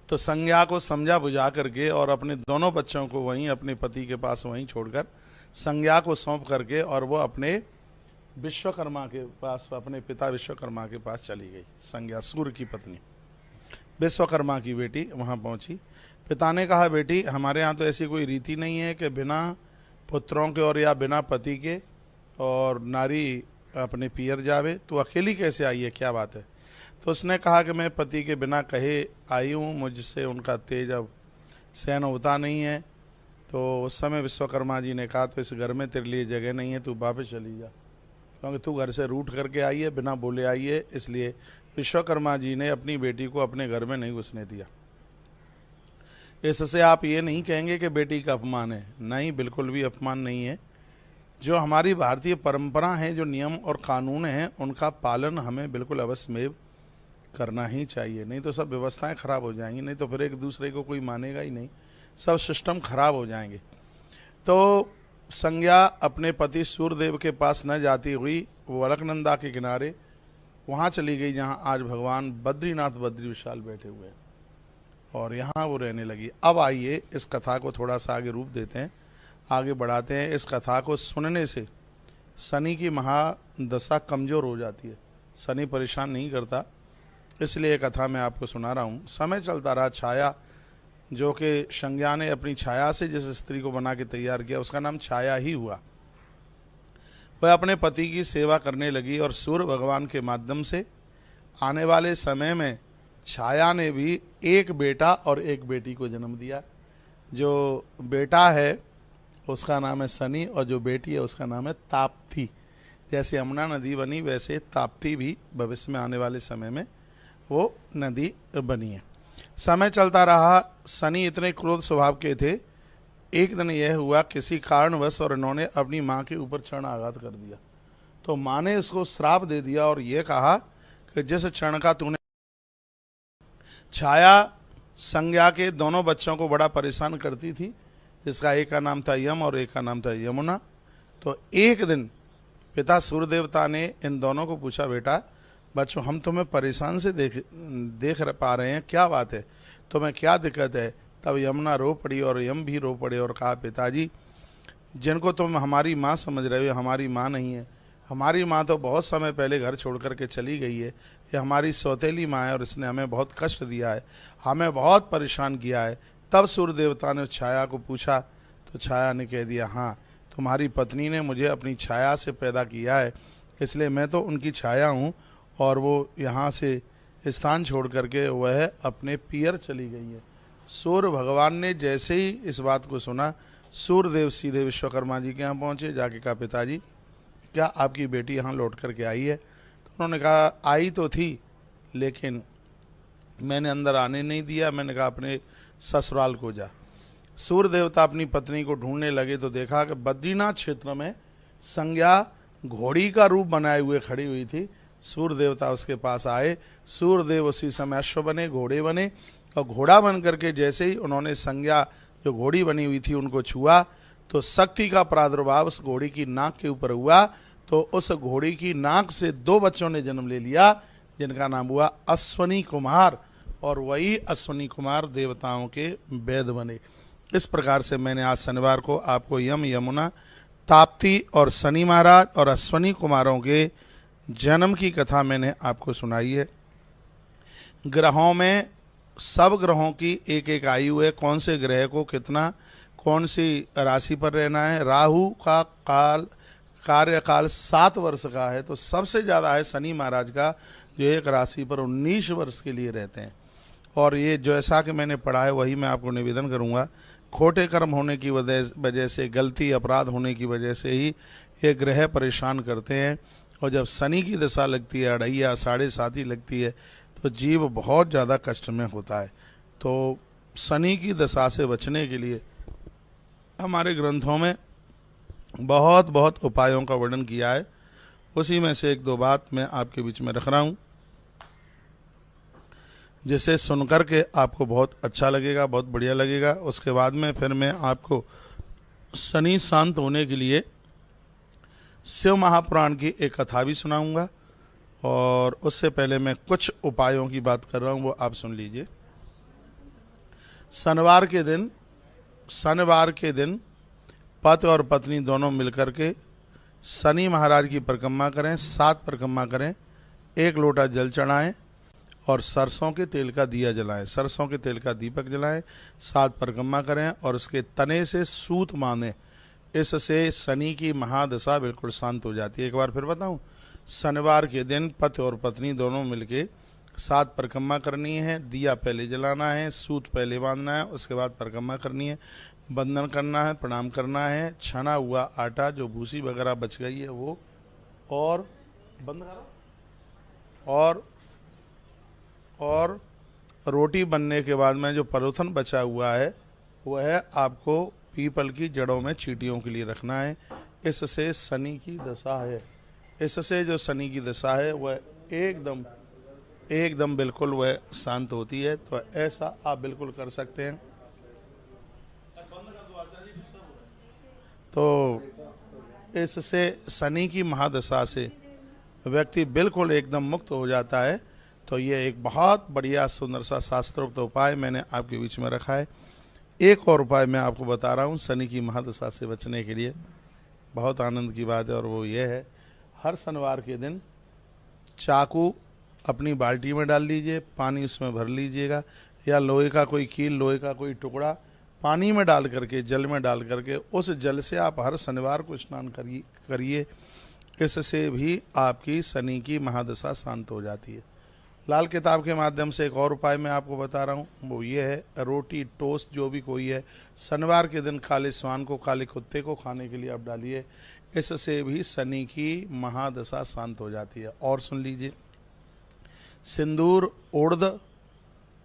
तो संज्ञा को समझा बुझा करके और अपने दोनों बच्चों को वहीं अपने पति के पास वहीं छोड़कर संज्ञा को सौंप करके और वो अपने विश्वकर्मा के पास, अपने पिता विश्वकर्मा के पास चली गई। संज्ञा सूर्य की पत्नी, विश्वकर्मा की बेटी वहां पहुंची। पिता ने कहा, बेटी हमारे यहाँ तो ऐसी कोई रीति नहीं है कि बिना पुत्रों के और या बिना पति के और नारी अपने पियर जावे, तो अकेली कैसे आई है, क्या बात है? तो उसने कहा कि मैं पति के बिना कहे आई हूँ, मुझसे उनका तेज अब सहन होता नहीं है। तो उस समय विश्वकर्मा जी ने कहा, तो इस घर में तेरे लिए जगह नहीं है, तू वापस चली जा, क्योंकि तू घर से रूठ करके आई है, बिना बोले आई है। इसलिए विश्वकर्मा जी ने अपनी बेटी को अपने घर में नहीं घुसने दिया। इससे आप ये नहीं कहेंगे कि बेटी का अपमान है, नहीं, बिल्कुल भी अपमान नहीं है। जो हमारी भारतीय परंपरा है, जो नियम और कानून हैं, उनका पालन हमें बिल्कुल अवश्यमेव करना ही चाहिए, नहीं तो सब व्यवस्थाएं खराब हो जाएंगी, नहीं तो फिर एक दूसरे को कोई मानेगा ही नहीं, सब सिस्टम खराब हो जाएंगे। तो संज्ञा अपने पति सूर्यदेव के पास न जाती हुई वो अलकनंदा के किनारे वहाँ चली गई जहाँ आज भगवान बद्रीनाथ बद्री विशाल बैठे हुए हैं, और यहाँ वो रहने लगी। अब आइए इस कथा को थोड़ा सा आगे रूप देते हैं, आगे बढ़ाते हैं। इस कथा को सुनने से शनि की महादशा कमज़ोर हो जाती है, शनि परेशान नहीं करता, इसलिए ये कथा मैं आपको सुना रहा हूँ। समय चलता रहा, छाया जो कि संज्ञा ने अपनी छाया से जिस स्त्री को बना के तैयार किया उसका नाम छाया ही हुआ। वह अपने पति की सेवा करने लगी और सूर्य भगवान के माध्यम से आने वाले समय में छाया ने भी एक बेटा और एक बेटी को जन्म दिया। जो बेटा है उसका नाम है शनि और जो बेटी है उसका नाम है ताप्ती। जैसे यमुना नदी बनी वैसे ताप्ती भी भविष्य में आने वाले समय में वो नदी बनी है। समय चलता रहा, शनि इतने क्रोध स्वभाव के थे। एक दिन यह हुआ, किसी कारणवश और इन्होंने अपनी माँ के ऊपर क्षण आघात कर दिया, तो माँ ने इसको श्राप दे दिया और ये कहा कि जिस क्षण का तूने। छाया संज्ञा के दोनों बच्चों को बड़ा परेशान करती थी, जिसका एक का नाम था यम और एक का नाम था यमुना। तो एक दिन पिता सूर्य देवता ने इन दोनों को पूछा, बेटा बच्चों हम तुम्हें परेशान से देख पा रहे हैं, क्या बात है, तुम्हें क्या दिक्कत है? तब यमुना रो पड़ी और यम भी रो पड़े और कहा, पिताजी जिनको तुम हमारी माँ समझ रहे हो हमारी माँ नहीं है, हमारी माँ तो बहुत समय पहले घर छोड़ करके चली गई है, ये हमारी सौतेली माँ है और इसने हमें बहुत कष्ट दिया है, हमें बहुत परेशान किया है। तब सूर्य देवता ने छाया को पूछा, तो छाया ने कह दिया, हाँ तुम्हारी पत्नी ने मुझे अपनी छाया से पैदा किया है, इसलिए मैं तो उनकी छाया हूँ, और वो यहाँ से स्थान छोड़ करके वह अपने पियर चली गई है। सूर्य भगवान ने जैसे ही इस बात को सुना, सूर्यदेव सीधे विश्वकर्मा जी के यहाँ पहुँचे, जाके कहा, पिताजी क्या आपकी बेटी यहाँ लौट करके आई है? तो उन्होंने कहा, आई तो थी लेकिन मैंने अंदर आने नहीं दिया, मैंने कहा अपने ससुराल को जा। सूर्य देवता अपनी पत्नी को ढूंढने लगे तो देखा कि बद्रीनाथ क्षेत्र में संज्ञा घोड़ी का रूप बनाए हुए खड़ी हुई थी। सूर्य देवता उसके पास आए, सूर्यदेव उसी समय अश्व बने, घोड़े बने, और घोड़ा बन करके जैसे ही उन्होंने संज्ञा जो घोड़ी बनी हुई थी उनको छुआ, तो शक्ति का प्रादुर्भाव उस घोड़ी की नाक के ऊपर हुआ। तो उस घोड़ी की नाक से दो बच्चों ने जन्म ले लिया, जिनका नाम हुआ अश्वनी कुमार, और वही अश्वनी कुमार देवताओं के वेद बने। इस प्रकार से मैंने आज शनिवार को आपको यम, यमुना, ताप्ती और शनि महाराज और अश्वनी कुमारों के जन्म की कथा मैंने आपको सुनाई है। ग्रहों में सब ग्रहों की एक एक आयु है, कौन से ग्रह को कितना कौन सी राशि पर रहना है। राहु का कार्यकाल 7 वर्ष का है, तो सबसे ज़्यादा है शनि महाराज का, जो एक राशि पर 19 वर्ष के लिए रहते हैं। और ये जैसा कि मैंने पढ़ा है वही मैं आपको निवेदन करूंगा। खोटे कर्म होने की वजह से, गलती अपराध होने की वजह से ही ये ग्रह परेशान करते हैं, और जब शनि की दशा लगती है, अढ़ैया 7.5 लगती है, तो जीव बहुत ज़्यादा कष्ट में होता है। तो शनि की दशा से बचने के लिए हमारे ग्रंथों में बहुत बहुत उपायों का वर्णन किया है, उसी में से एक दो बात मैं आपके बीच में रख रहा हूँ। जिसे सुनकर के आपको बहुत अच्छा लगेगा, बहुत बढ़िया लगेगा। उसके बाद में फिर मैं आपको शनि शांत होने के लिए शिव महापुराण की एक कथा भी सुनाऊंगा, और उससे पहले मैं कुछ उपायों की बात कर रहा हूं, वो आप सुन लीजिए। शनिवार के दिन पति और पत्नी दोनों मिलकर के शनि महाराज की परिक्रमा करें, 7 परिक्रमा करें, 1 लोटा जल चढ़ाएं और सरसों के तेल का दिया जलाएं, सरसों के तेल का दीपक जलाएं, 7 परिक्रमा करें और उसके तने से सूत बांधें। इससे शनि की महादशा बिल्कुल शांत हो जाती है। एक बार फिर बताऊं, शनिवार के दिन पति और पत्नी दोनों मिलके 7 परिक्रमा करनी है, दिया पहले जलाना है, सूत पहले बांधना है, उसके बाद परिक्रमा करनी है, बंधन करना है, प्रणाम करना है, छना हुआ आटा जो भूसी वगैरह बच गई है वो, और बंद करो, और रोटी बनने के बाद में जो परोथन बचा हुआ है वह आपको पीपल की जड़ों में चींटियों के लिए रखना है। इससे शनि की दशा है, इससे जो शनि की दशा है वह एकदम बिल्कुल वह शांत होती है। तो ऐसा आप बिल्कुल कर सकते हैं। तो इससे शनि की महादशा से व्यक्ति बिल्कुल एकदम मुक्त हो जाता है। तो ये एक बहुत बढ़िया सुंदर सा शास्त्रोक्त उपाय मैंने आपके बीच में रखा है। एक और उपाय मैं आपको बता रहा हूँ शनि की महादशा से बचने के लिए, बहुत आनंद की बात है, और वो ये है, हर शनिवार के दिन चाकू अपनी बाल्टी में डाल लीजिए, पानी उसमें भर लीजिएगा, या लोहे का कोई कील, लोहे का कोई टुकड़ा पानी में डाल करके, जल में डाल करके, उस जल से आप हर शनिवार को स्नान करिए। इससे भी आपकी शनि की महादशा शांत हो जाती है। लाल किताब के माध्यम से एक और उपाय मैं आपको बता रहा हूँ, वो ये है, रोटी टोस्ट जो भी कोई है शनिवार के दिन काले स्वान को, काले कुत्ते को खाने के लिए आप डालिए। इससे भी शनि की महादशा शांत हो जाती है। और सुन लीजिए, सिंदूर, उड़द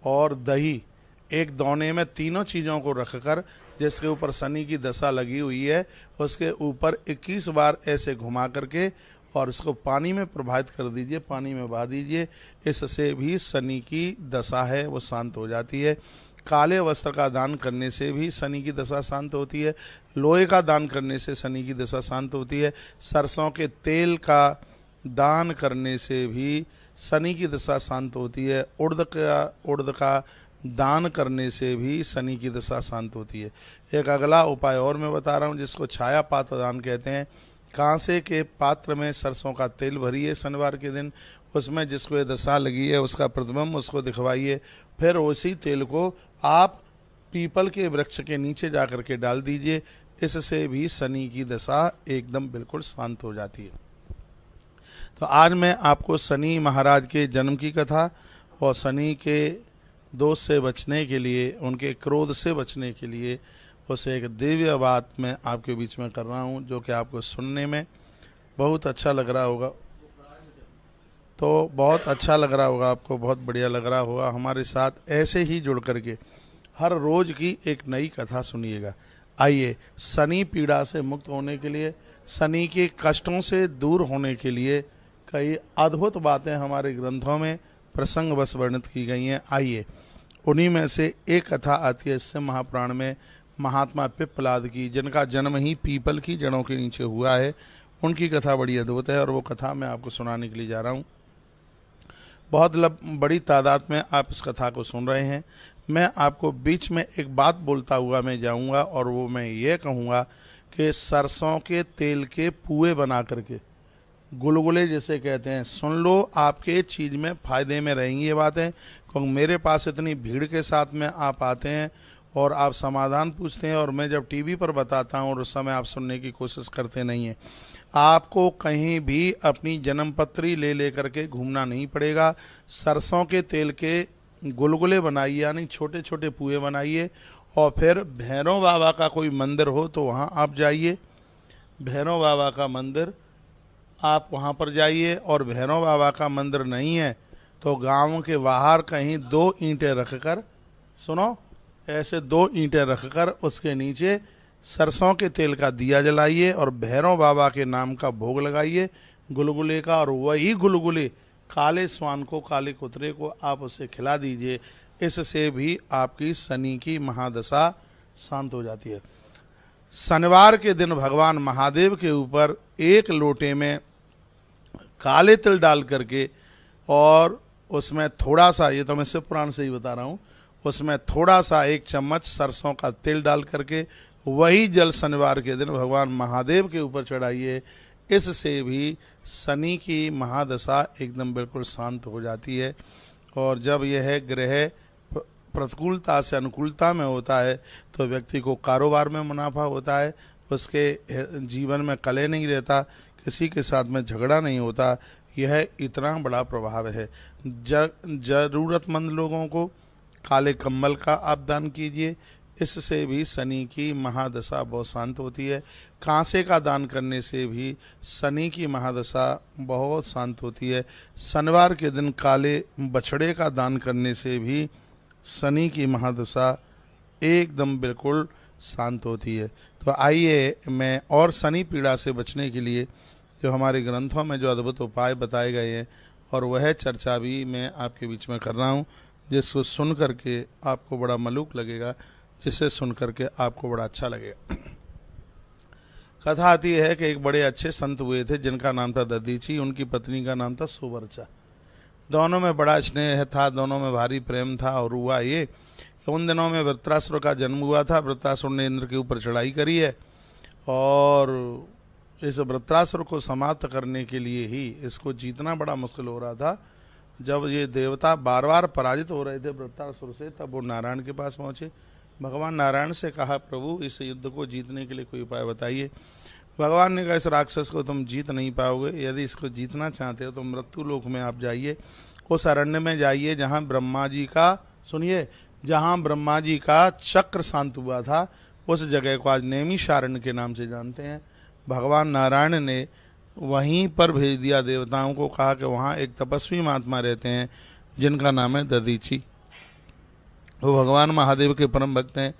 और दही एक दोने में तीनों चीज़ों को रखकर, जिसके ऊपर शनि की दशा लगी हुई है उसके ऊपर 21 बार ऐसे घुमा करके और इसको पानी में प्रवाहित कर दीजिए, पानी में बहा दीजिए। इससे भी शनि की दशा है वो शांत हो जाती है। काले वस्त्र का दान करने से भी शनि की दशा शांत होती है। लोहे का दान करने से शनि की दशा शांत होती है। सरसों के तेल का दान करने से भी शनि की दशा शांत होती है। उड़द का दान करने से भी शनि की दशा शांत होती है। एक अगला उपाय और मैं बता रहा हूँ, जिसको छाया पात्र दान कहते हैं। कांसे के पात्र में सरसों का तेल भरिए शनिवार के दिन, उसमें जिसको ये दशा लगी है उसका प्रतिबिंब उसको दिखवाइए, फिर उसी तेल को आप पीपल के वृक्ष के नीचे जा कर के डाल दीजिए। इससे भी शनि की दशा एकदम बिल्कुल शांत हो जाती है। तो आज मैं आपको शनि महाराज के जन्म की कथा और शनि के दोष से बचने के लिए, उनके क्रोध से बचने के लिए उसे एक दिव्य बात मैं आपके बीच में कर रहा हूँ, जो कि आपको सुनने में बहुत अच्छा लग रहा होगा। तो बहुत अच्छा लग रहा होगा आपको, बहुत बढ़िया लग रहा होगा। हमारे साथ ऐसे ही जुड़ करके हर रोज की एक नई कथा सुनिएगा। आइए, शनि पीड़ा से मुक्त होने के लिए, शनि के कष्टों से दूर होने के लिए कई अद्भुत बातें हमारे ग्रंथों में प्रसंगवश वर्णित की गई हैं। आइए, उन्हीं में से एक कथा आती है शिव महापुराण में, महात्मा पिप्पलाद की, जिनका जन्म ही पीपल की जड़ों के नीचे हुआ है। उनकी कथा बड़ी अद्भुत है और वो कथा मैं आपको सुनाने के लिए जा रहा हूँ। बहुत बड़ी तादाद में आप इस कथा को सुन रहे हैं। मैं आपको बीच में एक बात बोलता हुआ मैं जाऊँगा, और वो मैं ये कहूँगा कि सरसों के तेल के पुए बना करके, गुलगुले जैसे कहते हैं, सुन लो, आपके चीज़ में फ़ायदे में रहेंगी ये बातें। क्योंकि मेरे पास इतनी भीड़ के साथ में आप आते हैं और आप समाधान पूछते हैं, और मैं जब टीवी पर बताता हूँ और उस समय आप सुनने की कोशिश करते नहीं हैं। आपको कहीं भी अपनी जन्मपत्री ले करके घूमना नहीं पड़ेगा। सरसों के तेल के गुलगुले बनाइए, यानी छोटे छोटे पुए बनाइए, और फिर भैरव बाबा का कोई मंदिर हो तो वहाँ आप जाइए। भैरव बाबा का मंदिर आप वहाँ पर जाइए, और भैरव बाबा का मंदिर नहीं है तो गांव के बाहर कहीं 2 ईंटें रखकर, सुनो, ऐसे 2 ईंटें रखकर उसके नीचे सरसों के तेल का दिया जलाइए और भैरव बाबा के नाम का भोग लगाइए गुलगुले का, और वही गुलगुले काले स्वान को, काले कुतरे को आप उसे खिला दीजिए, इससे भी आपकी शनि की महादशा शांत हो जाती है। शनिवार के दिन भगवान महादेव के ऊपर एक लोटे में काले तिल डाल करके और उसमें थोड़ा सा, ये तो मैं शिव पुराण से ही बता रहा हूँ, उसमें थोड़ा सा 1 चम्मच सरसों का तेल डाल करके वही जल शनिवार के दिन भगवान महादेव के ऊपर चढ़ाइए, इससे भी शनि की महादशा एकदम बिल्कुल शांत हो जाती है। और जब यह ग्रह प्रतिकूलता से अनुकूलता में होता है तो व्यक्ति को कारोबार में मुनाफा होता है, उसके जीवन में कलह नहीं रहता, किसी के साथ में झगड़ा नहीं होता। यह इतना बड़ा प्रभाव है। जरूरतमंद लोगों को काले कंबल का आप दान कीजिए, इससे भी शनि की महादशा बहुत शांत होती है। कांसे का दान करने से भी शनि की महादशा बहुत शांत होती है। शनिवार के दिन काले बछड़े का दान करने से भी शनि की महादशा एकदम बिल्कुल शांत होती है। तो आइए मैं और शनि पीड़ा से बचने के लिए जो हमारे ग्रंथों में जो अद्भुत उपाय बताए गए हैं और वह चर्चा भी मैं आपके बीच में कर रहा हूँ, जिसको सुन करके आपको बड़ा मलूक लगेगा, जिसे सुन करके आपको बड़ा अच्छा लगेगा। कथा आती है कि एक बड़े अच्छे संत हुए थे जिनका नाम था दधीची, उनकी पत्नी का नाम था सुवर्चा। दोनों में बड़ा स्नेह था, दोनों में भारी प्रेम था। और हुआ ये, उन दिनों में वृत्रासुर का जन्म हुआ था। वृत्रासुर ने इंद्र के ऊपर चढ़ाई करी है और इस वृत्रासुर को समाप्त करने के लिए ही इसको जीतना बड़ा मुश्किल हो रहा था। जब ये देवता बार बार पराजित हो रहे थे वृत्रासुर से, तब वो नारायण के पास पहुंचे। भगवान नारायण से कहा, प्रभु इस युद्ध को जीतने के लिए कोई उपाय बताइए। भगवान ने कहा, इस राक्षस को तुम जीत नहीं पाओगे, यदि इसको जीतना चाहते हो तो मृत्यु लोक में आप जाइए, उस अरण्य में जाइए जहाँ ब्रह्मा जी का, सुनिए, जहाँ ब्रह्मा जी का चक्र शांत हुआ था, उस जगह को आज नैमिषारण्य के नाम से जानते हैं। भगवान नारायण ने वहीं पर भेज दिया देवताओं को, कहा कि वहाँ एक तपस्वी महात्मा रहते हैं जिनका नाम है दधीची। वो भगवान महादेव के परम भक्त हैं,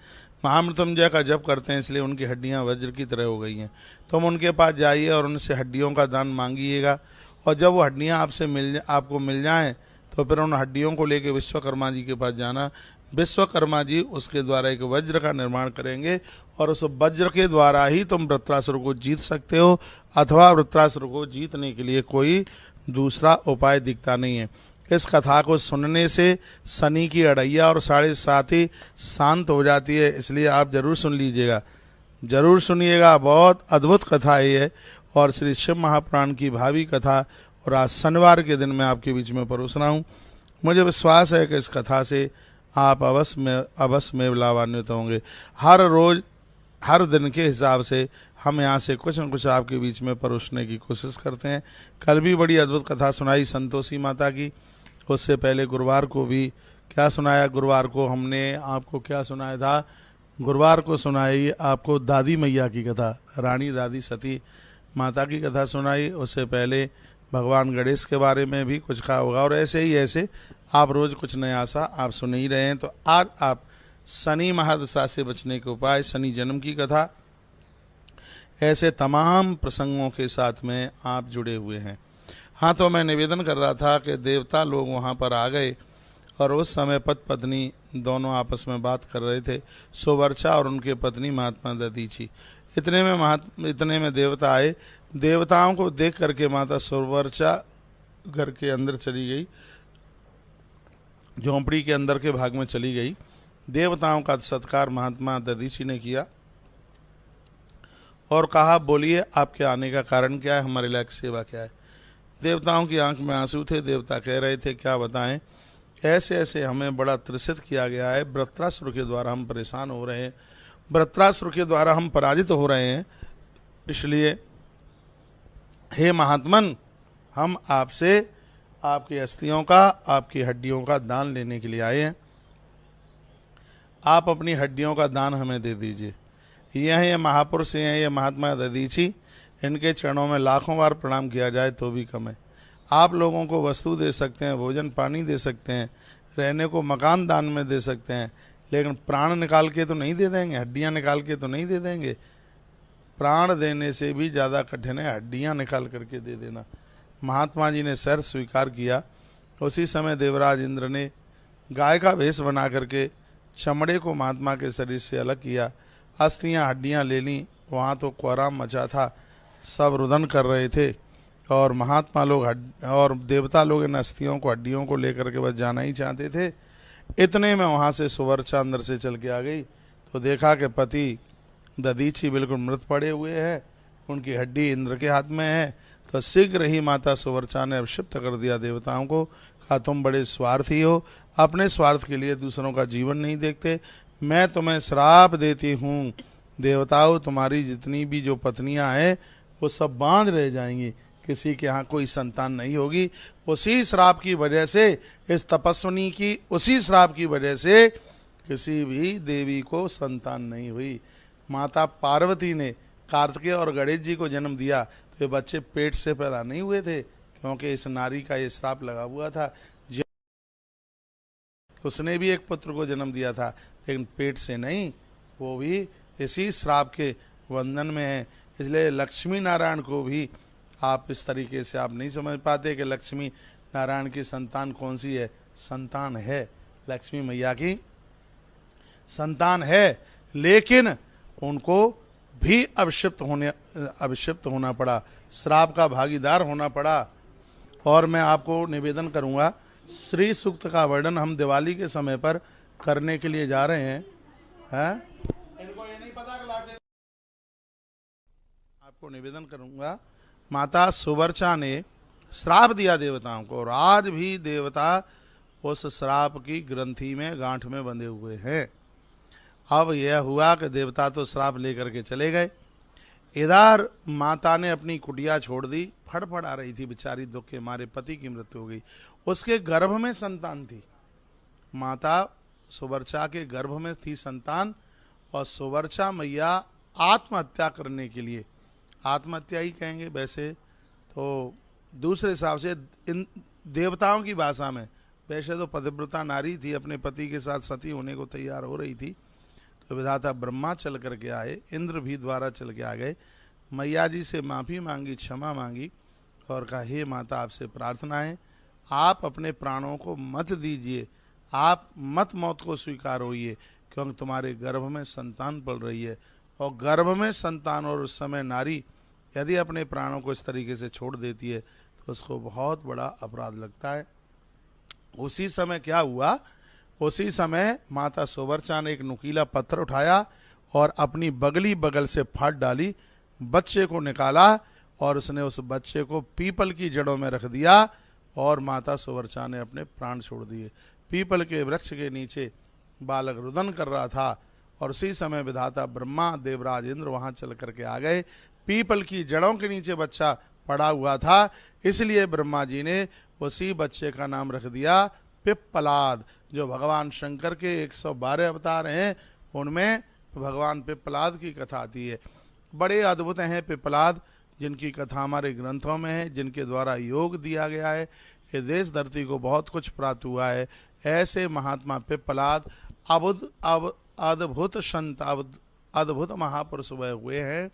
महामृत्युंजय का जप करते हैं, इसलिए उनकी हड्डियां वज्र की तरह हो गई हैं। तुम उनके पास जाइए और उनसे हड्डियों का दान मांगिएगा, और जब वो हड्डियां आपको मिल जाएं तो फिर उन हड्डियों को लेकर विश्वकर्मा जी के पास जाना। विश्वकर्मा जी उसके द्वारा एक वज्र का निर्माण करेंगे और उस वज्र के द्वारा ही तुम वृत्रासुर को जीत सकते हो, अथवा वृत्रासुर को जीतने के लिए कोई दूसरा उपाय दिखता नहीं है। इस कथा को सुनने से शनि की अड़ैया और 7.5 शांत हो जाती है, इसलिए आप जरूर सुन लीजिएगा, जरूर सुनिएगा। बहुत अद्भुत कथा है ये, और श्री शिव महापुराण की भावी कथा, और आज शनिवार के दिन मैं आपके बीच में परोस रहा हूँ। मुझे विश्वास है कि इस कथा से आप अवश्य में लाभान्वित होंगे। हर रोज हर दिन के हिसाब से हम यहाँ से कुछ न कुछ आपके बीच में परोसने की कोशिश करते हैं। कल भी बड़ी अद्भुत कथा सुनाई संतोषी माता की, उससे पहले गुरुवार को भी क्या सुनाया, गुरुवार को हमने आपको क्या सुनाया था, गुरुवार को सुनाई आपको दादी मैया की कथा, रानी दादी सती माता की कथा सुनाई। उससे पहले भगवान गणेश के बारे में भी कुछ कहा होगा, और ऐसे ही ऐसे आप रोज कुछ नया सा आप सुन ही रहे हैं। तो आज आप शनि महादशा से बचने के उपाय, शनि जन्म की कथा, ऐसे तमाम प्रसंगों के साथ में आप जुड़े हुए हैं। हाँ, तो मैं निवेदन कर रहा था कि देवता लोग वहाँ पर आ गए और उस समय पति पत्नी दोनों आपस में बात कर रहे थे, सुवर्चा और उनके पत्नी महात्मा दधीची। इतने में देवता आए। देवताओं को देख करके माता सुवर्चा घर के अंदर चली गई, झोंपड़ी के अंदर के भाग में चली गई। देवताओं का सत्कार महात्मा दधीची ने किया और कहा, बोलिए आपके आने का कारण क्या है, हमारे लायक सेवा क्या है। देवताओं की आंख में आंसू थे। देवता कह रहे थे, क्या बताएं, ऐसे ऐसे हमें बड़ा त्रसित किया गया है, वृत्रासुर के द्वारा हम परेशान हो रहे हैं, वृत्रासुर के द्वारा हम पराजित हो रहे हैं, इसलिए हे महात्मन, हम आपसे आपकी अस्थियों का, आपकी हड्डियों का दान लेने के लिए आए हैं। आप अपनी हड्डियों का दान हमें दे दीजिए। ये महापुरुष हैं, ये महात्मा दधीची, इनके चरणों में लाखों बार प्रणाम किया जाए तो भी कम है। आप लोगों को वस्तु दे सकते हैं, भोजन पानी दे सकते हैं, रहने को मकान दान में दे सकते हैं, लेकिन प्राण निकाल के तो नहीं दे देंगे, हड्डियां निकाल के तो नहीं दे देंगे। प्राण देने से भी ज़्यादा कठिन है हड्डियां निकाल करके दे देना। महात्मा जी ने शर स्वीकार किया। उसी समय देवराज इंद्र ने गाय का वेश बना करके चमड़े को महात्मा के शरीर से अलग किया, अस्थियां हड्डियां ले लीं। वहाँ तो कोहराम मचा था, सब रुदन कर रहे थे और महात्मा लोग और देवता लोग इन अस्थियों को, हड्डियों को लेकर के बस जाना ही चाहते थे। इतने में वहाँ से सुवर्चा अंदर से चल के आ गई तो देखा कि पति दधीची बिल्कुल मृत पड़े हुए हैं, उनकी हड्डी इंद्र के हाथ में है। तो शीघ्र ही माता सुवर्चा ने अभिषिप्त कर दिया देवताओं को, कहा तुम बड़े स्वार्थी हो, अपने स्वार्थ के लिए दूसरों का जीवन नहीं देखते। मैं तुम्हें श्राप देती हूँ, देवताओं तुम्हारी जितनी भी जो पत्नियां हैं वो सब बांध रह जाएंगी, किसी के यहाँ कोई संतान नहीं होगी। उसी श्राप की वजह से, इस तपस्विनी की उसी श्राप की वजह से किसी भी देवी को संतान नहीं हुई। माता पार्वती ने कार्तिकेय और गणेश जी को जन्म दिया तो ये बच्चे पेट से पैदा नहीं हुए थे, क्योंकि इस नारी का ये श्राप लगा हुआ था। उसने भी एक पुत्र को जन्म दिया था, लेकिन पेट से नहीं, वो भी इसी श्राप के बंधन में है। इसलिए लक्ष्मी नारायण को भी आप इस तरीके से आप नहीं समझ पाते कि लक्ष्मी नारायण की संतान कौन सी है। संतान है, लक्ष्मी मैया की संतान है, लेकिन उनको भी अभिषिप्त होना पड़ा, श्राप का भागीदार होना पड़ा। और मैं आपको निवेदन करूंगा, श्री सूक्त का वर्णन हम दिवाली के समय पर करने के लिए जा रहे हैं। इनको ये नहीं पता कि आपको निवेदन करूंगा, माता सुवर्चा ने श्राप दिया देवताओं को और आज भी देवता उस श्राप की ग्रंथि में, गांठ में बंधे हुए हैं। अब यह हुआ कि देवता तो श्राप लेकर के चले गए, इधर माता ने अपनी कुटिया छोड़ दी, फड़फड़ा रही थी बेचारी, दुख के मारे पति की मृत्यु हो गई। उसके गर्भ में संतान थी, माता सुवर्चा के गर्भ में थी संतान, और सुवर्चा मैया आत्महत्या करने के लिए, आत्महत्या ही कहेंगे वैसे तो, दूसरे हिसाब से इन देवताओं की भाषा में, वैसे तो पतिव्रता नारी थी, अपने पति के साथ सती होने को तैयार हो रही थी। तो विधाता ब्रह्मा चल करके आए, इंद्र भी द्वारा चल के आ गए, मैया जी से माफ़ी मांगी, क्षमा मांगी और कहा हे माता आपसे प्रार्थना है, आप अपने प्राणों को मत दीजिए, आप मत मौत को स्वीकार होइए, क्योंकि तुम्हारे गर्भ में संतान पल रही है। और गर्भ में संतान और उस समय नारी यदि अपने प्राणों को इस तरीके से छोड़ देती है तो उसको बहुत बड़ा अपराध लगता है। उसी समय क्या हुआ, उसी समय माता सुवर्चा ने एक नुकीला पत्थर उठाया और अपनी बगली बगल से फाड़ डाली, बच्चे को निकाला और उसने उस बच्चे को पीपल की जड़ों में रख दिया और माता सुवर्चा ने अपने प्राण छोड़ दिए। पीपल के वृक्ष के नीचे बालक रुदन कर रहा था और उसी समय विधाता ब्रह्मा, देवराज इंद्र वहां चल करके आ गए। पीपल की जड़ों के नीचे बच्चा पड़ा हुआ था, इसलिए ब्रह्मा जी ने उसी बच्चे का नाम रख दिया पिप्पलाद। जो भगवान शंकर के 112 अवतार हैं उनमें भगवान पिप्पलाद की कथा आती है। बड़े अद्भुत हैं पिप्पलाद, जिनकी कथा हमारे ग्रंथों में है, जिनके द्वारा योग दिया गया है, ये देश धरती को बहुत कुछ प्राप्त हुआ है। ऐसे महात्मा पिप्पलाद अद्भुत संत, अद्भुत महापुरुष हुए हैं।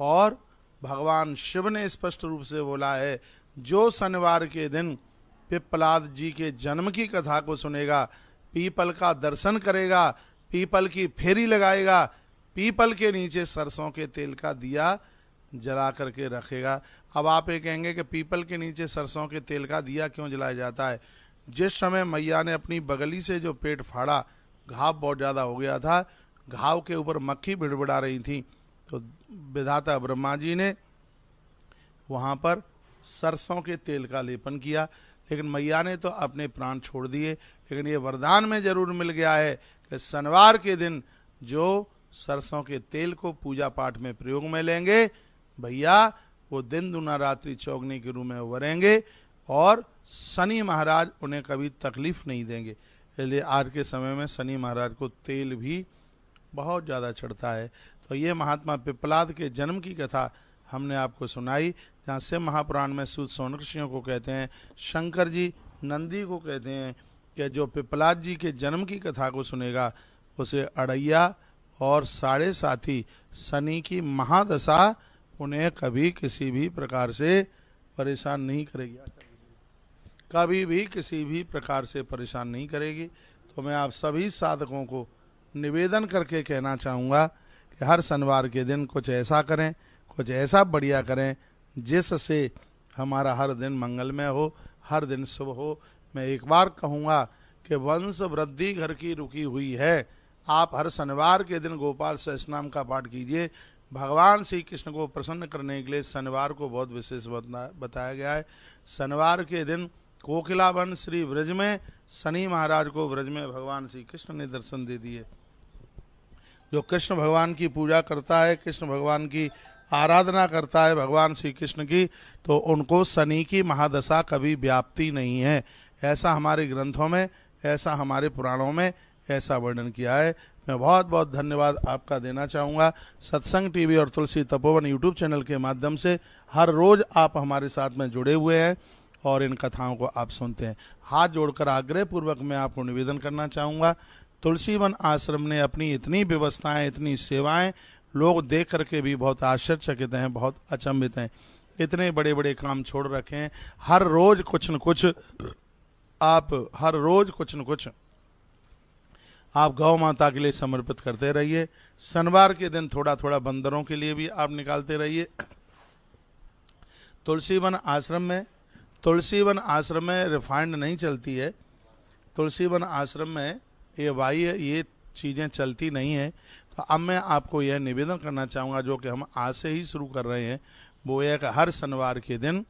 और भगवान शिव ने स्पष्ट रूप से बोला है, जो शनिवार के दिन पिप्पलाद जी के जन्म की कथा को सुनेगा, पीपल का दर्शन करेगा, पीपल की फेरी लगाएगा, पीपल के नीचे सरसों के तेल का दिया जला करके रखेगा। अब आप ये कहेंगे कि पीपल के नीचे सरसों के तेल का दिया क्यों जलाया जाता है? जिस समय मैया ने अपनी बगली से जो पेट फाड़ा, घाव बहुत ज़्यादा हो गया था, घाव के ऊपर मक्खी बिड़बिड़ा रही थी, तो विधाता ब्रह्मा जी ने वहाँ पर सरसों के तेल का लेपन किया। लेकिन मैया ने तो अपने प्राण छोड़ दिए। लेकिन ये वरदान में जरूर मिल गया है कि शनिवार के दिन जो सरसों के तेल को पूजा पाठ में प्रयोग में लेंगे, भैया वो दिन दुना रात्रि चौगनी के रूप में उभरेंगे और शनि महाराज उन्हें कभी तकलीफ नहीं देंगे। इसलिए आज के समय में शनि महाराज को तेल भी बहुत ज़्यादा चढ़ता है। तो ये महात्मा पिप्पलाद के जन्म की कथा हमने आपको सुनाई, जहाँ शिव महापुराण में सूत सौनकृषियों को कहते हैं, शंकर जी नंदी को कहते हैं कि जो पिप्पलाद जी के जन्म की कथा को सुनेगा उसे अड़ैया और साढ़े साथी शनि की महादशा उन्हें कभी किसी भी प्रकार से परेशान नहीं करेगी, कभी भी किसी भी प्रकार से परेशान नहीं करेगी। तो मैं आप सभी साधकों को निवेदन करके कहना चाहूँगा कि हर शनिवार के दिन कुछ ऐसा करें, कुछ ऐसा बढ़िया करें जिससे हमारा हर दिन मंगलमय हो, हर दिन शुभ हो। मैं एक बार कहूँगा कि वंश वृद्धि घर की रुकी हुई है। आप हर शनिवार के दिन गोपाल सहस्रनाम का पाठ कीजिए। भगवान श्री कृष्ण को प्रसन्न करने के लिए शनिवार को बहुत विशेष बताया गया है। शनिवार के दिन कोकिलावन श्री ब्रज में शनि महाराज को ब्रज में भगवान श्री कृष्ण ने दर्शन दे दिए। जो कृष्ण भगवान की पूजा करता है, कृष्ण भगवान की आराधना करता है भगवान श्री कृष्ण की, तो उनको शनि की महादशा कभी व्याप्ति नहीं है। ऐसा हमारे ग्रंथों में, ऐसा हमारे पुराणों में ऐसा वर्णन किया है। मैं बहुत बहुत धन्यवाद आपका देना चाहूँगा। सत्संग टीवी और तुलसी तपोवन यूट्यूब चैनल के माध्यम से हर रोज आप हमारे साथ में जुड़े हुए हैं और इन कथाओं को आप सुनते हैं। हाथ जोड़कर आग्रह पूर्वक मैं आपको निवेदन करना चाहूँगा, तुलसीवन आश्रम ने अपनी इतनी व्यवस्थाएं, इतनी सेवाएं, लोग देख करके भी बहुत आश्चर्यचकित हैं, बहुत अचंभित हैं। इतने बड़े बड़े काम छोड़ रखे हैं। हर रोज कुछ न कुछ आप गौ माता के लिए समर्पित करते रहिए। शनिवार के दिन थोड़ा थोड़ा बंदरों के लिए भी आप निकालते रहिए। तुलसीवन आश्रम में रिफाइंड नहीं चलती है। तुलसीवन आश्रम में ये चीज़ें चलती नहीं है। तो अब मैं आपको यह निवेदन करना चाहूँगा, जो कि हम आज से ही शुरू कर रहे हैं, वो यह कि हर शनिवार के दिन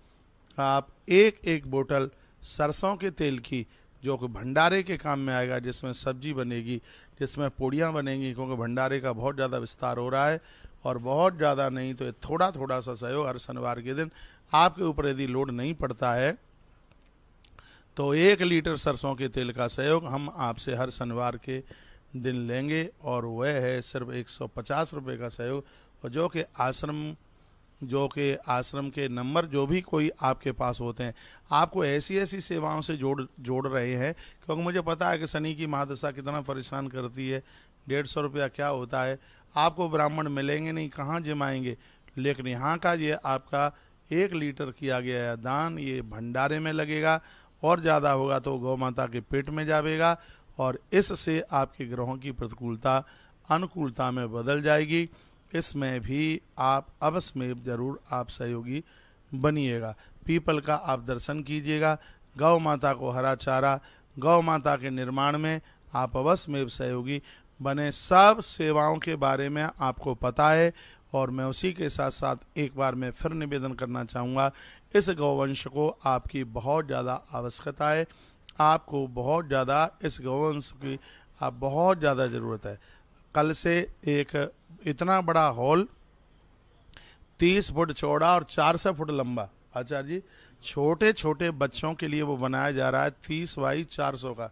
आप एक एक बोतल सरसों के तेल की, जो कि भंडारे के काम में आएगा, जिसमें सब्जी बनेगी, जिसमें पूड़ियाँ बनेंगी, क्योंकि भंडारे का बहुत ज़्यादा विस्तार हो रहा है और बहुत ज़्यादा नहीं तो थोड़ा थोड़ा सा सहयोग हर शनिवार के दिन आपके ऊपर यदि लोड नहीं पड़ता है तो 1 लीटर सरसों के तेल का सहयोग हम आपसे हर शनिवार के दिन लेंगे और वह है सिर्फ 150 रुपये का सहयोग। और जो कि आश्रम के नंबर जो भी कोई आपके पास होते हैं, आपको ऐसी ऐसी सेवाओं से जोड़ रहे हैं, क्योंकि मुझे पता है कि शनि की महादशा कितना परेशान करती है। 150 रुपया क्या होता है, आपको ब्राह्मण मिलेंगे नहीं, कहाँ जमाएंगे। लेकिन यहाँ का ये आपका 1 लीटर किया गया है दान, ये भंडारे में लगेगा और ज़्यादा होगा तो गौ माता के पेट में जाएगा और इससे आपके ग्रहों की प्रतिकूलता अनुकूलता में बदल जाएगी। इसमें भी आप अवश्य में जरूर आप सहयोगी बनिएगा। पीपल का आप दर्शन कीजिएगा। गौ माता को हरा चारा, गौ माता के निर्माण में आप अवश्य में सहयोगी बने। सब सेवाओं के बारे में आपको पता है और मैं उसी के साथ साथ एक बार मैं फिर निवेदन करना चाहूँगा, इस गौवंश को आपकी बहुत ज़्यादा आवश्यकता है। आपको बहुत ज़्यादा इस गौवंश की आप बहुत ज़्यादा ज़रूरत है। कल से एक इतना बड़ा हॉल 30 फुट चौड़ा और 400 फुट लंबा, आचार्य जी, छोटे छोटे बच्चों के लिए वो बनाया जा रहा है 30 बाई 400 का,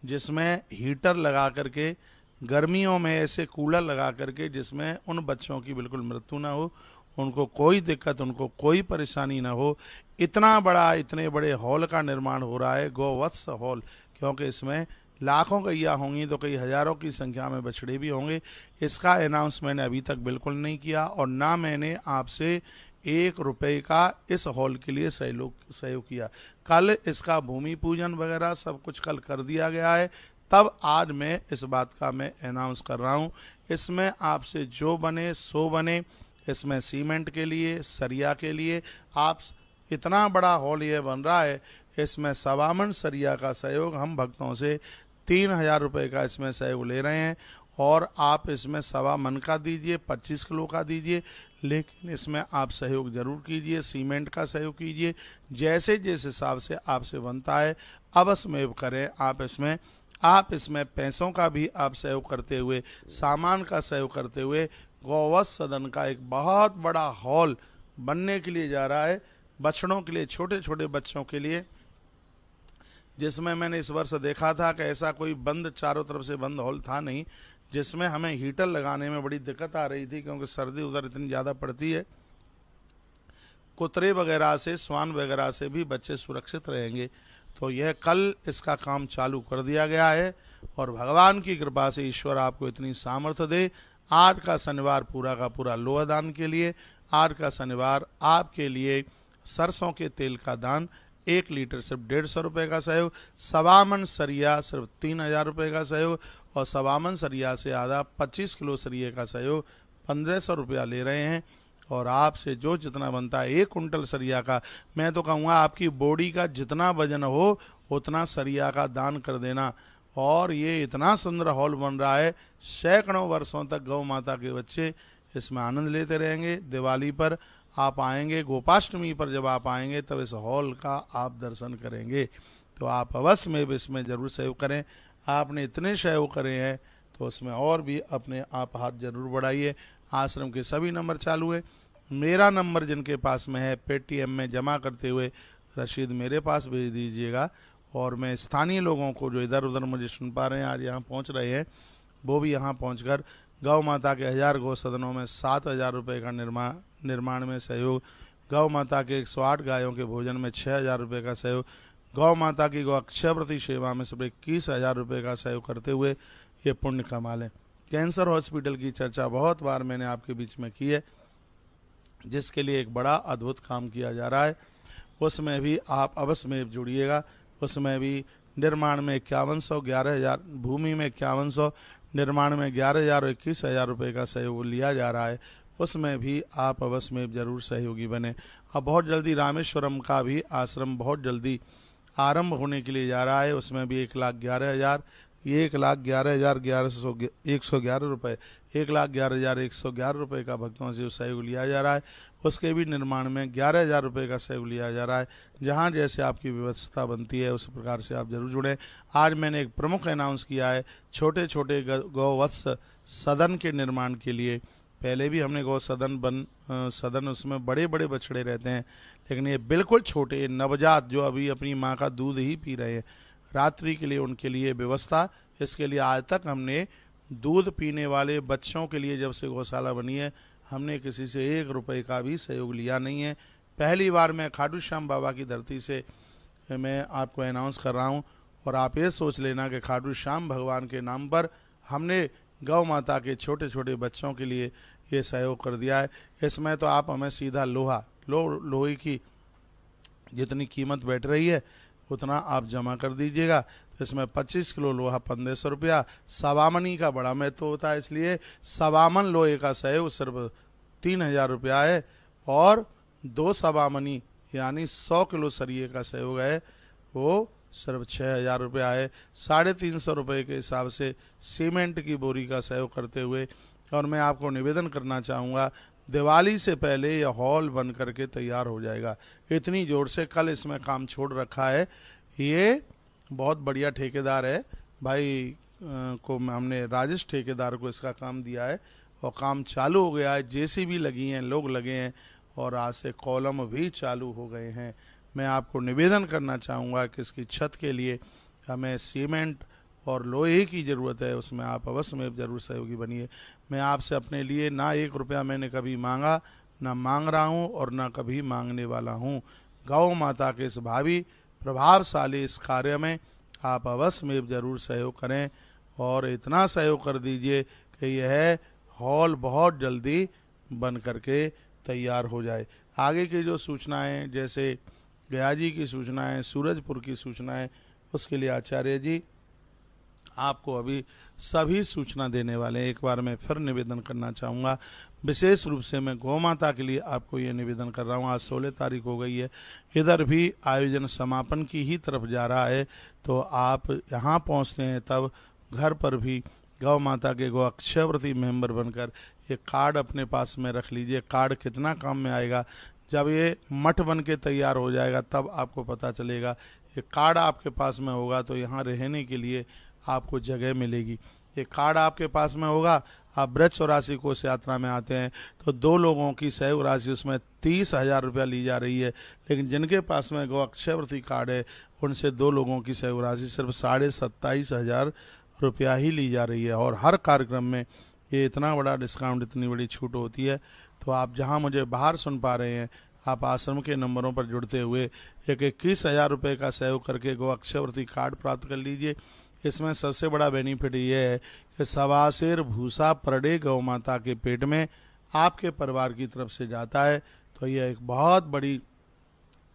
जिसमें हीटर लगा करके, गर्मियों में ऐसे कूलर लगा करके, जिसमें उन बच्चों की बिल्कुल मृत्यु ना हो, उनको कोई दिक्कत, उनको कोई परेशानी ना हो। इतना बड़ा, इतने बड़े हॉल का निर्माण हो रहा है, गौवत्स हॉल, क्योंकि इसमें लाखों गैया होंगी तो कई हजारों की संख्या में बछड़े भी होंगे। इसका अनाउंस मैंने अभी तक बिल्कुल नहीं किया और ना मैंने आपसे 1 रुपये का इस हॉल के लिए सहयोग किया। कल इसका भूमि पूजन वगैरह सब कुछ कल कर दिया गया है, तब आज मैं इस बात का मैं अनाउंस कर रहा हूँ। इसमें आपसे जो बने सो बने। इसमें सीमेंट के लिए, सरिया के लिए, आप इतना बड़ा हॉल ये बन रहा है, इसमें 1.25 मन सरिया का सहयोग हम भक्तों से 3000 रुपये का इसमें सहयोग ले रहे हैं। और आप इसमें 1.25 मन का दीजिए, 25 किलो का दीजिए, लेकिन इसमें आप सहयोग जरूर कीजिए, सीमेंट का सहयोग कीजिए, जैसे जिस हिसाब से आपसे बनता है अवश्य में करें। आप इसमें पैसों का भी आप सहयोग करते हुए, सामान का सहयोग करते हुए गौवत्स सदन का एक बहुत बड़ा हॉल बनने के लिए जा रहा है, बछड़ों के लिए, छोटे छोटे बच्चों के लिए, जिसमें मैंने इस वर्ष देखा था कि ऐसा कोई बंद, चारों तरफ से बंद हॉल था नहीं, जिसमें हमें हीटर लगाने में बड़ी दिक्कत आ रही थी, क्योंकि सर्दी उधर इतनी ज़्यादा पड़ती है। कुतरे वगैरह से, स्वान वगैरह से भी बच्चे सुरक्षित रहेंगे। तो यह कल इसका काम चालू कर दिया गया है और भगवान की कृपा से ईश्वर आपको इतनी सामर्थ्य दे। आज का शनिवार पूरा का पूरा लोहदान के लिए, आज का शनिवार आपके लिए सरसों के तेल का दान 1 लीटर सिर्फ 150 रुपये का सहयोग, सवा मन सरिया सिर्फ 3000 रुपये का सहयोग, और सवा मन सरिया से आधा 25 किलो सरिये का सहयोग 1500 रुपया ले रहे हैं। और आपसे जो जितना बनता है 1 कुंटल सरिया का, मैं तो कहूँगा आपकी बॉडी का जितना वजन हो उतना सरिया का दान कर देना। और ये इतना सुंदर हॉल बन रहा है, सैकड़ों वर्षों तक गौ माता के बच्चे इसमें आनंद लेते रहेंगे। दिवाली पर आप आएंगे, गोपाष्टमी पर जब आप आएंगे तब इस हॉल का आप दर्शन करेंगे। तो आप अवश्य में भी इसमें जरूर सहयोग करें। आपने इतने सहयोग करे हैं तो उसमें और भी अपने आप हाथ जरूर बढ़ाइए। आश्रम के सभी नंबर चालू है। मेरा नंबर जिनके पास में है, पेटीएम में जमा करते हुए रसीद मेरे पास भेज दीजिएगा। और मैं स्थानीय लोगों को जो इधर उधर मुझे सुन पा रहे हैं, आज यहाँ पहुँच रहे हैं, वो भी यहाँ पहुँचकर गौ माता के 1000 गौ सदनों में 7000 रुपये का निर्माण में सहयोग, गौ माता के 108 गायों के भोजन में 6000 रुपये का सहयोग, गौ माता की गौ अक्षयव्रती सेवा में सिर्फ 21,000 रुपये का सहयोग करते हुए ये पुण्य कमा लें। कैंसर हॉस्पिटल की चर्चा बहुत बार मैंने आपके बीच में की है, जिसके लिए एक बड़ा अद्भुत काम किया जा रहा है। उसमें भी आप अवश्य में जुड़िएगा। उसमें भी निर्माण में 5100, 11,000, भूमि में 5100, निर्माण में 11,000 और 21,000 रुपये का सहयोग लिया जा रहा है। उसमें भी आप अवश्य में जरूर सहयोगी बने। अब बहुत जल्दी रामेश्वरम का भी आश्रम बहुत जल्दी आरंभ होने के लिए जा रहा है। उसमें भी 1,11,000, 1,11,111 रुपये, 1,11,111 रुपये का भक्तों से सहयोग लिया जा रहा है। उसके भी निर्माण में 11,000 रुपये का सहयोग लिया जा रहा है। जहाँ जैसे आपकी व्यवस्था बनती है उस प्रकार से आप जरूर जुड़ें। आज मैंने एक प्रमुख अनाउंस किया है, छोटे छोटे गौवत्स सदन के निर्माण के लिए। पहले भी हमने गौ सदन उसमें बड़े बड़े बछड़े रहते हैं, लेकिन ये बिल्कुल छोटे नवजात जो अभी अपनी माँ का दूध ही पी रहे हैं, रात्रि के लिए उनके लिए व्यवस्था। इसके लिए आज तक हमने दूध पीने वाले बच्चों के लिए जब से गौशाला बनी है, हमने किसी से 1 रुपये का भी सहयोग लिया नहीं है। पहली बार मैं खाटू श्याम बाबा की धरती से मैं आपको अनाउंस कर रहा हूँ। और आप ये सोच लेना कि खाटू श्याम भगवान के नाम पर हमने गौ माता के छोटे छोटे बच्चों के लिए ये सहयोग कर दिया है। इसमें तो आप हमें सीधा लोहे की जितनी कीमत बैठ रही है उतना आप जमा कर दीजिएगा। तो इसमें 25 किलो लोहा 1500 रुपया, सवामनी का बड़ा महत्व होता है, इसलिए सवामन लोहे का सहयोग सिर्फ 3000 रुपया है। और 2 सवामनी यानी 100 किलो सरिये का सहयोग है, वो सिर्फ 6000 रुपया है। 350 रुपये के हिसाब से सीमेंट की बोरी का सहयोग करते हुए। और मैं आपको निवेदन करना चाहूँगा, दिवाली से पहले यह हॉल बन करके तैयार हो जाएगा। इतनी जोर से कल इसमें काम छोड़ रखा है। ये बहुत बढ़िया ठेकेदार है भाई को हमने राजेश ठेकेदार को इसका काम दिया है और काम चालू हो गया है। जेसीबी लगी हैं, लोग लगे हैं और आज से कॉलम भी चालू हो गए हैं। मैं आपको निवेदन करना चाहूँगा कि इसकी छत के लिए हमें सीमेंट और लोहे की ज़रूरत है, उसमें आप अवश्य में जरूर सहयोगी बनिए। मैं आपसे अपने लिए ना 1 रुपया मैंने कभी मांगा, ना मांग रहा हूँ और ना कभी मांगने वाला हूँ। गौ माता के इस भावी प्रभावशाली इस कार्य में आप अवश्य में जरूर सहयोग करें और इतना सहयोग कर दीजिए कि यह हॉल बहुत जल्दी बन करके तैयार हो जाए। आगे की जो सूचनाएं, जैसे गया जी की सूचनाएं, सूरजपुर की सूचनाएं, उसके लिए आचार्य जी आपको अभी सभी सूचना देने वाले हैं। एक बार मैं फिर निवेदन करना चाहूँगा, विशेष रूप से मैं गौ माता के लिए आपको ये निवेदन कर रहा हूँ। आज 16 तारीख हो गई है, इधर भी आयोजन समापन की ही तरफ जा रहा है। तो आप यहाँ पहुँचते हैं तब घर पर भी गौ माता के गौ अक्षयव्रती मेंबर बनकर ये कार्ड अपने पास में रख लीजिए। कार्ड कितना काम में आएगा, जब ये मठ बन के तैयार हो जाएगा तब आपको पता चलेगा। ये कार्ड आपके पास में होगा तो यहाँ रहने के लिए आपको जगह मिलेगी। ये कार्ड आपके पास में होगा, आप ब्रज 84 कोष यात्रा में आते हैं तो 2 लोगों की सहयोग राशि उसमें 30,000 रुपया ली जा रही है, लेकिन जिनके पास में गौ अक्षयव्रती कार्ड है उनसे 2 लोगों की सहयोग राशि सिर्फ 27,500 रुपया ही ली जा रही है। और हर कार्यक्रम में ये इतना बड़ा डिस्काउंट, इतनी बड़ी छूट होती है। तो आप जहां मुझे बाहर सुन पा रहे हैं, आप आश्रम के नंबरों पर जुड़ते हुए 21,000 रुपये का सहयोग करके गौ अक्षयव्रती कार्ड प्राप्त कर लीजिए। इसमें सबसे बड़ा बेनिफिट ये है कि 1.25 सेर भूसा पर डे गौ माता के पेट में आपके परिवार की तरफ से जाता है। तो यह एक बहुत बड़ी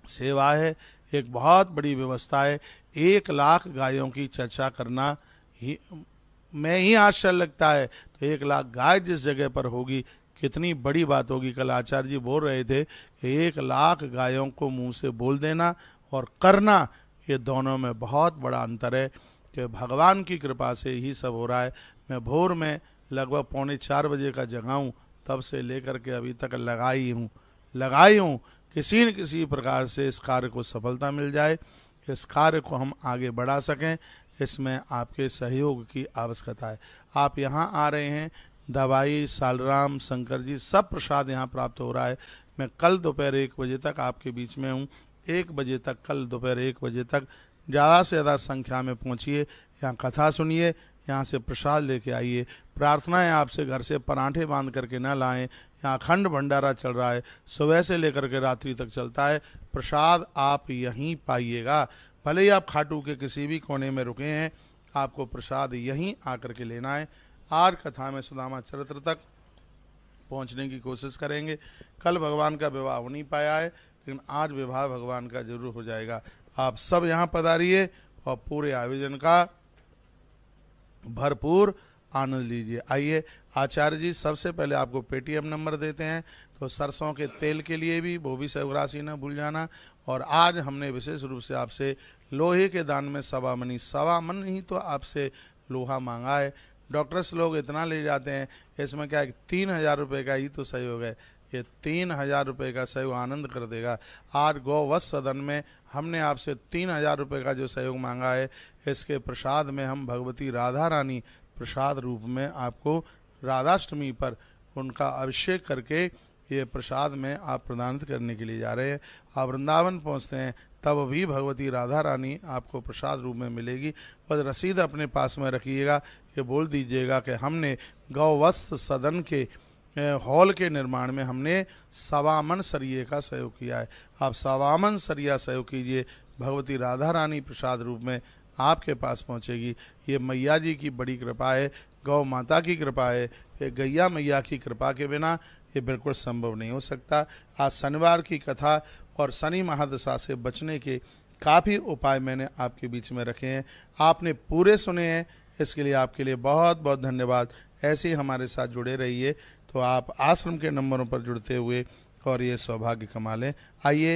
सेवा है, एक बहुत बड़ी व्यवस्था है। 1,00,000 गायों की चर्चा करना ही में ही आश्चर्य लगता है। तो 1,00,000 गाय जिस जगह पर होगी कितनी बड़ी बात होगी। कल आचार्य जी बोल रहे थे कि 1,00,000 गायों को मुंह से बोल देना और करना, ये दोनों में बहुत बड़ा अंतर है कि भगवान की कृपा से ही सब हो रहा है। मैं भोर में लगभग 3:45 बजे का जगा हूँ, तब से लेकर के अभी तक लगाई हूँ। किसी न किसी प्रकार से इस कार्य को सफलता मिल जाए, इस कार्य को हम आगे बढ़ा सकें, इसमें आपके सहयोग की आवश्यकता है। आप यहाँ आ रहे हैं, दवाई, सालराम, शंकर जी सब प्रसाद यहाँ प्राप्त हो रहा है। मैं कल दोपहर 1 बजे तक आपके बीच में हूँ। 1 बजे तक, कल दोपहर 1 बजे तक ज़्यादा से ज़्यादा संख्या में पहुँचिए, यहाँ कथा सुनिए, यहाँ से प्रसाद लेके आइए। प्रार्थना है आपसे घर से पराठे बांध करके न लाएं। यहाँ अखंड भंडारा चल रहा है, सुबह से लेकर के रात्रि तक चलता है। प्रसाद आप यहीं पाइएगा, भले ही आप खाटू के किसी भी कोने में रुके हैं, आपको प्रसाद यहीं आकर के लेना है। आज कथा में सुदामा चरित्र तक पहुंचने की कोशिश करेंगे। कल भगवान का विवाह हो नहीं पाया है, लेकिन आज विवाह भगवान का जरूर हो जाएगा। आप सब यहाँ पधारिए और पूरे आयोजन का भरपूर आनंद लीजिए। आइए, आचार्य जी सबसे पहले आपको पेटीएम नंबर देते हैं, तो सरसों के तेल के लिए भी वो भी सहयोग राशि न भूल जाना। और आज हमने विशेष रूप से आपसे लोहे के दान में 1.25 मन ही तो आपसे लोहा मांगा है। डॉक्टर्स लोग इतना ले जाते हैं, इसमें क्या है 3,000 रुपये का ही तो सहयोग है। ये 3,000 रुपये का सहयोग आनंद कर देगा। आज गौवत्स सदन में हमने आपसे 3,000 रुपये का जो सहयोग मांगा है, इसके प्रसाद में हम भगवती राधा रानी प्रसाद रूप में आपको राधाष्टमी पर उनका अभिषेक करके ये प्रसाद में आप प्रदान करने के लिए जा रहे हैं। आप वृंदावन पहुंचते हैं तब भी भगवती राधा रानी आपको प्रसाद रूप में मिलेगी। बस रसीद अपने पास में रखिएगा, ये बोल दीजिएगा कि हमने गौवत्स सदन के हॉल के निर्माण में हमने 1.25 मन सरिये का सहयोग किया है। आप 1.25 मन सरिया सहयोग कीजिए, भगवती राधा रानी प्रसाद रूप में आपके पास पहुंचेगी। ये मैया जी की बड़ी कृपा है, गौ माता की कृपा है। ये गैया मैया की कृपा के बिना ये बिल्कुल संभव नहीं हो सकता। आज शनिवार की कथा और शनि महादशा से बचने के काफ़ी उपाय मैंने आपके बीच में रखे हैं, आपने पूरे सुने हैं, इसके लिए आपके लिए बहुत बहुत धन्यवाद। ऐसे ही हमारे साथ जुड़े रहिए, तो आप आश्रम के नंबरों पर जुड़ते हुए और ये सौभाग्य कमा लें। आइए